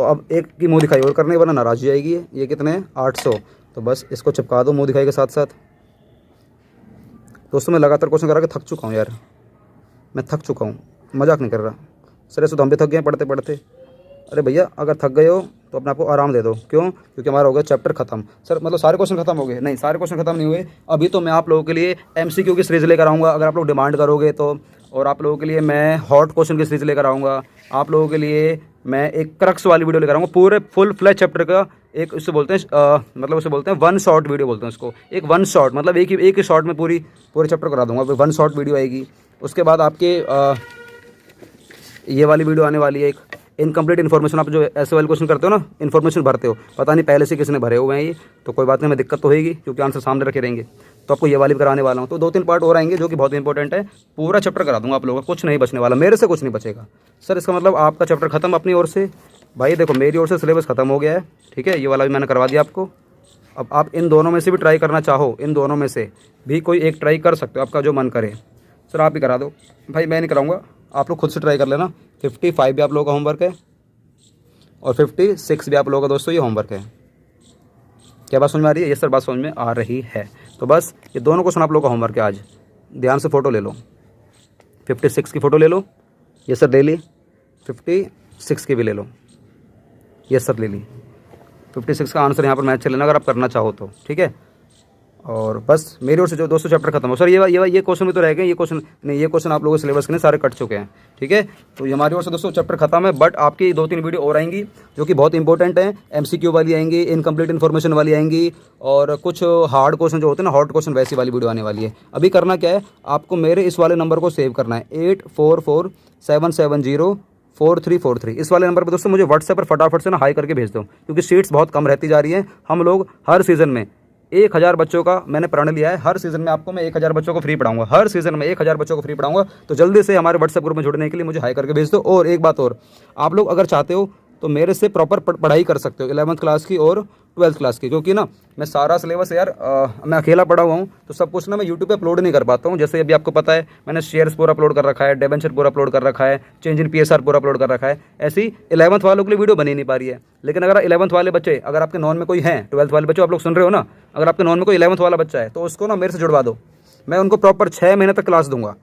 अब एक की मुँह दिखाई और करने, वरना नाराज़ी आएगी। ये कितने हैं? 800। तो बस इसको चिपका दो मुँह दिखाई के साथ साथ। दोस्तों मैं लगातार क्वेश्चन करा के थक चुका हूँ यार, मैं थक चुका हूँ, मजाक नहीं कर रहा सर। ऐसे तो हम भी थक गए पढ़ते पढ़ते। अरे भैया अगर थक गए हो तो अपने आपको आराम दे दो। क्यों? क्योंकि हमारा हो गया चैप्टर खत्म। सर मतलब सारे क्वेश्चन खत्म हो गए? नहीं, सारे क्वेश्चन खत्म नहीं हुए। अभी तो मैं आप लोगों के लिए MCQ की सीरीज़ लेकर आऊँगा, अगर आप लोग डिमांड करोगे तो। और आप लोगों के लिए मैं हॉट क्वेश्चन की सीरीज़ लेकर आऊँगा। आप लोगों के लिए मैं एक क्रक्स वाली वीडियो लेकर आऊँगा, पूरे फुल फ्लैश चैप्टर का। एक उससे बोलते हैं मतलब उसे बोलते हैं वन शॉट वीडियो बोलते हैं उसको। एक वन शॉट मतलब एक ही शॉट में पूरे चैप्टर करा दूँगा, वन शॉट वीडियो आएगी। उसके बाद आपके ये वाली वीडियो आने वाली है, एक इनकम्प्लीट इन्फॉर्मेशन। आप जो ऐसे वाले क्वेश्चन करते हो ना, इन्फॉर्मेशन भरते हो, पता नहीं पहले से किसने भरे हुए हैं ये, तो कोई बात नहीं, हमें दिक्कत तो होगी क्योंकि आंसर सामने रखे रहेंगे। तो आपको ये वाली भी कराने वाला हूँ। तो 2-3 पार्ट और आएंगे जो कि बहुत इंपॉर्टेंट है। पूरा चैप्टर करा दूंगा आप लोगों का, कुछ नहीं बचने वाला, मेरे से कुछ नहीं बचेगा। सर इसका मतलब आपका चैप्टर खत्म अपनी ओर से? भाई देखो मेरी ओर से सिलेबस खत्म हो गया है, ठीक है। ये वाला भी मैंने करवा दिया आपको। अब आप इन दोनों में से भी ट्राई करना चाहो, इन दोनों में से भी कोई एक ट्राई कर सकते हो, आपका जो मन करे। सर आप ही करा दो। भाई मैं नहीं कराऊंगा, आप लोग खुद से ट्राई कर लेना। 55 भी आप लोगों का होमवर्क है और 56 भी आप लोगों का दोस्तों ये होमवर्क है। क्या बात समझ में आ रही है? ये सर बात समझ में आ रही है। तो बस ये दोनों क्वेश्चन आप लोगों का होमवर्क है आज। ध्यान से फ़ोटो ले लो, 56 की फ़ोटो ले लो। ये सर ले ली, 56 की भी ले लो। ये सर ले ली। 56 का आंसर यहाँ पर मैच चलेना अगर आप करना चाहो तो, ठीक है। और बस मेरी ओर से जो दोस्तों चैप्टर खत्म हो। सर ये क्वेश्चन भी तो रह गए, ये क्वेश्चन नहीं, ये क्वेश्चन आप लोगों के सिलेबस के नहीं सारे कट चुके हैं, ठीक है। तो ये हमारी ओर से दोस्तों चैप्टर खत्म है। बट आपकी 2-3 वीडियो और आएंगी जो कि बहुत इंपॉर्टेंट हैं। MCQ वाली आएंगी, इनकम्प्लीट इन्फॉर्मेशन वाली आएंगी, और कुछ हार्ड क्वेश्चन जो होते हैं ना, हॉट क्वेश्चन, वैसी वाली वीडियो आने वाली है। अभी करना क्या है, आपको मेरे इस वाले नंबर को सेव करना है, 8447704343। इस वाले नंबर पर दोस्तों मुझे व्हाट्सएप पर फटाफट से ना हाई करके भेज दो, क्योंकि सीट्स बहुत कम रहती जा रही हैं। हम लोग हर सीज़न में 1000 बच्चों का मैंने प्रण लिया है। हर सीज़न में आपको मैं 1000 बच्चों को फ्री पढ़ाऊंगा, हर सीज़न में 1000 बच्चों को फ्री पढ़ाऊंगा। तो जल्दी से हमारे व्हाट्सएप ग्रुप में जुड़ने के लिए मुझे हाई करके भेज दो। और एक बात और, आप लोग अगर चाहते हो तो मेरे से प्रॉपर पढ़ाई कर सकते हो 11th क्लास की और 12th क्लास की, क्योंकि ना मैं सारा सिलेबस यार मैं अकेला पढ़ा हुआ हूँ, तो सब कुछ ना मैं यूट्यूब पे अपलोड नहीं कर पाता हूँ। जैसे अभी आपको पता है मैंने शेयर्स पूरा अपलोड कर रखा है, डेबेंचर पूरा अपलोड कर रखा है, चेंज इन PSR पूरा अपलोड कर रखा है। ऐसी 11th वालों के लिए वीडियो बनी नहीं पा रही है। लेकिन अगर 11th वाले बच्चे, अगर आपके नॉन में कोई हैं, 12th वाले बच्चे आप लोग सुन रहे हो ना, अगर आपके नॉन में कोई 11th वाला बच्चा है तो उसको ना मेरे से जुड़वा दो। मैं उनको प्रॉपर 6 महीने तक क्लास दूंगा,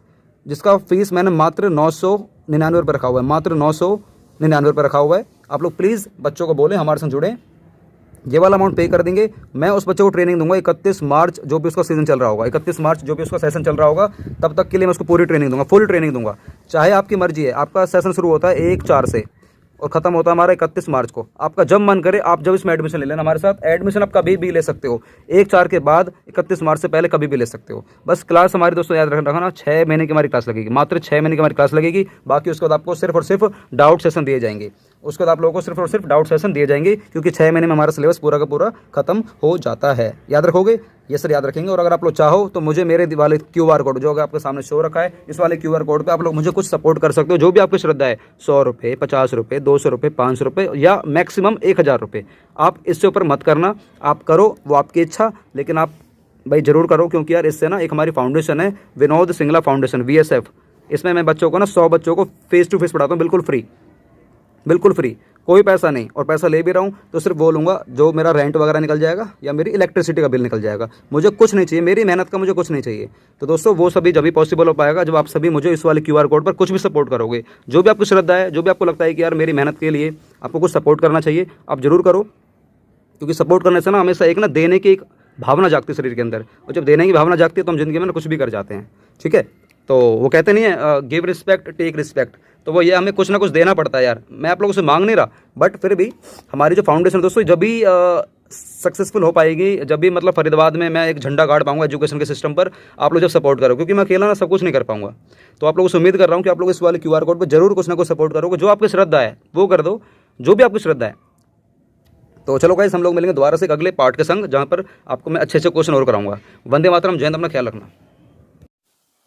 जिसका फीस मैंने मात्र 999 रुपये रखा हुआ है, मात्र 999 रुपये रखा हुआ है। आप लोग प्लीज़ बच्चों को बोलें हमारे साथ जुड़ें, ये वाला अमाउंट पे कर देंगे। मैं उस बच्चे को ट्रेनिंग दूंगा 31 मार्च जो भी उसका सीजन चल रहा होगा, 31 मार्च जो भी उसका सेशन चल रहा होगा, तब तक के लिए मैं उसको पूरी ट्रेनिंग दूंगा, फुल ट्रेनिंग दूंगा। चाहे आपकी मर्जी है, आपका सेशन शुरू होता है 1/4 से और ख़त्म होता है हमारा 31 मार्च को। आपका जब मन करे आप जब इसमें एडमिशन ले लेना हमारे साथ। एडमिशन आप कभी भी ले सकते हो, 1/4 के बाद 31 मार्च से पहले कभी भी ले सकते हो। बस क्लास हमारी दोस्तों याद रखना ना, 6 महीने की हमारी क्लास लगेगी, मात्र 6 महीने की हमारी क्लास लगेगी। बाकी उसके बाद आपको सिर्फ और सिर्फ डाउट सेशन दिए जाएंगे। उसके बाद आप लोगों को सिर्फ और सिर्फ डाउट सेशन दिए जाएंगे, क्योंकि 6 महीने में हमारा सिलेबस पूरा का पूरा खत्म हो जाता है। याद रखोगे? ये सर याद रखेंगे। और अगर आप लोग चाहो तो मुझे मेरे वाले QR कोड जो आपके सामने शो रखा है, इस वाले QR कोड पे आप लोग मुझे कुछ सपोर्ट कर सकते हो, जो भी आपकी श्रद्धा है। 100 रुपये, 50 रुपये, 200 रुपये, 500 रुपये या मैक्सिमम 1000 रुपये। आप इससे ऊपर मत करना, आप करो वो आपकी इच्छा, लेकिन आप भाई ज़रूर करो, क्योंकि यार इससे ना एक हमारी फाउंडेशन है, विनोद सिंगला फाउंडेशन, VSF। इसमें मैं बच्चों को ना 100 बच्चों को फेस टू फेस पढ़ाता हूँ, बिल्कुल फ्री, बिल्कुल फ्री, कोई पैसा नहीं। और पैसा ले भी रहा हूँ तो सिर्फ वो लूँगा जो मेरा रेंट वगैरह निकल जाएगा या मेरी इलेक्ट्रिसिटी का बिल निकल जाएगा। मुझे कुछ नहीं चाहिए, मेरी मेहनत का मुझे कुछ नहीं चाहिए। तो दोस्तों वो सभी जब भी पॉसिबल हो पाएगा जब आप सभी मुझे इस वाले QR कोड पर कुछ भी सपोर्ट करोगे। जो भी आपकी श्रद्धा है, जो भी आपको लगता है कि यार मेरी मेहनत के लिए आपको कुछ सपोर्ट करना चाहिए, आप ज़रूर करो, क्योंकि सपोर्ट करने से ना हमेशा एक ना देने की एक भावना जागती है शरीर के अंदर, और जब देने की भावना जागती है तो हम जिंदगी में ना कुछ भी कर जाते हैं, ठीक है। तो वो कहते नहीं है गिव रिस्पेक्ट टेक रिस्पेक्ट। तो वो ये हमें कुछ ना कुछ देना पड़ता है यार। मैं आप लोगों से मांग नहीं रहा, बट फिर भी हमारी जो फाउंडेशन दोस्तों जब भी सक्सेसफुल हो पाएगी, जब भी मतलब फरीदाबाद में मैं एक झंडा गाड़ पाऊंगा एजुकेशन के सिस्टम पर, आप लोग जब सपोर्ट करो, क्योंकि मैं अकेला ना सब कुछ नहीं कर पाऊंगा। तो आप लोगों से उम्मीद कर रहा हूँ कि आप लोग इस वाले QR कोड पर जरूर कुछ ना कुछ सपोर्ट करोगे। जो आपकी श्रद्धा है वो कर दो, जो भी आपकी श्रद्धा है। तो चलो गाइस, हम लोग मिलेंगे दोबारा से एक अगले पार्ट के संग, जहाँ पर आपको मैं अच्छे अच्छे क्वेश्चन और कराऊंगा। वंदे मातरम, जय हिंद, अपना ख्याल रखना।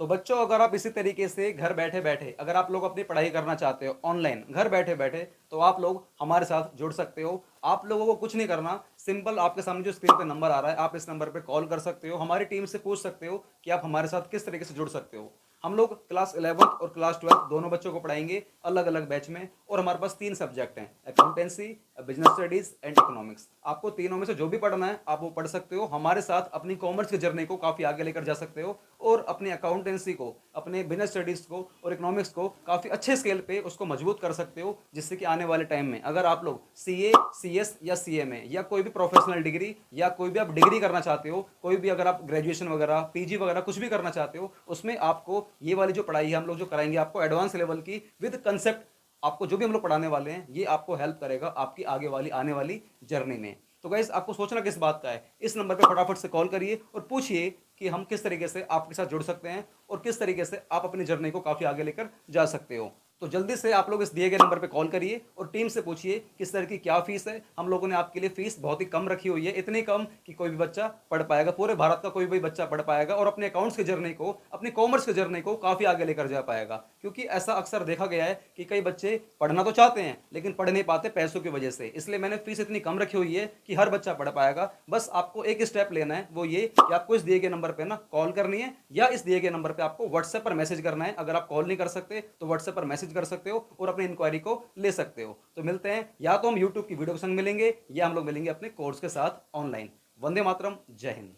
तो बच्चों, अगर आप इसी तरीके से घर बैठे बैठे अगर आप लोग अपनी पढ़ाई करना चाहते हो ऑनलाइन घर बैठे बैठे, तो आप लोग हमारे साथ जुड़ सकते हो। आप लोगों को कुछ नहीं करना, सिंपल आपके सामने जो स्क्रीन पे नंबर आ रहा है, आप इस नंबर पे कॉल कर सकते हो। हमारी टीम से पूछ सकते हो कि आप हमारे साथ किस तरीके से जुड़ सकते हो। हम लोग क्लास 11 और क्लास 12 दोनों बच्चों को पढ़ाएंगे अलग अलग बैच में। और हमारे पास 3 सब्जेक्ट हैं, accountancy, business studies and economics. आपको तीनों में से जो भी पढ़ना है आप वो पढ़ सकते हो। हमारे साथ अपनी कॉमर्स की जर्नी को काफ़ी आगे लेकर जा सकते हो, और अपनी अकाउंटेंसी को, अपने बिजनेस स्टडीज को और इकोनॉमिक्स को काफ़ी अच्छे स्केल पे उसको मजबूत कर सकते हो, जिससे कि आने वाले टाइम में अगर आप लोग CA, CS या CMA या कोई भी प्रोफेशनल डिग्री या कोई भी आप डिग्री करना चाहते हो, कोई भी अगर आप ग्रेजुएशन वगैरह PG वगैरह कुछ भी करना चाहते हो, उसमें आपको ये वाली जो पढ़ाई है हम लोग जो कराएंगे आपको एडवांस लेवल की विद कंसेप्ट, आपको जो भी हम लोग पढ़ाने वाले हैं ये आपको हेल्प करेगा आपकी आगे वाली आने वाली जर्नी में। तो गाइस, आपको सोचना किस बात का है, इस नंबर पे फटाफट से कॉल करिए और पूछिए कि हम किस तरीके से आपके साथ जुड़ सकते हैं और किस तरीके से आप अपनी जर्नी को काफ़ी आगे लेकर जा सकते हो। तो जल्दी से आप लोग इस दिए गए नंबर पे कॉल करिए और टीम से पूछिए किस तरह की क्या फीस है। हम लोगों ने आपके लिए फीस बहुत ही कम रखी हुई है, इतनी कम कि कोई भी बच्चा पढ़ पाएगा, पूरे भारत का कोई भी बच्चा पढ़ पाएगा और अपने अकाउंट्स की जर्नी को, अपनी कॉमर्स की जर्नी को काफ़ी आगे लेकर जा पाएगा। क्योंकि ऐसा अक्सर देखा गया है कि कई बच्चे पढ़ना तो चाहते हैं लेकिन पढ़ नहीं पाते पैसों की वजह से, इसलिए मैंने फीस इतनी कम रखी हुई है कि हर बच्चा पढ़ पाएगा। बस आपको एक स्टेप लेना है, वो ये कि आपको इस दिए गए नंबर पर ना कॉल करनी है, या इस दिए गए नंबर पर आपको व्हाट्सएप पर मैसेज करना है। अगर आप कॉल नहीं कर सकते तो व्हाट्सएप पर मैसेज कर सकते हो और अपनी इंक्वायरी को ले सकते हो। तो मिलते हैं, या तो हम यूट्यूब की वीडियो के संग मिलेंगे या हम लोग मिलेंगे अपने कोर्स के साथ ऑनलाइन। वंदे मातरम, जय हिंद।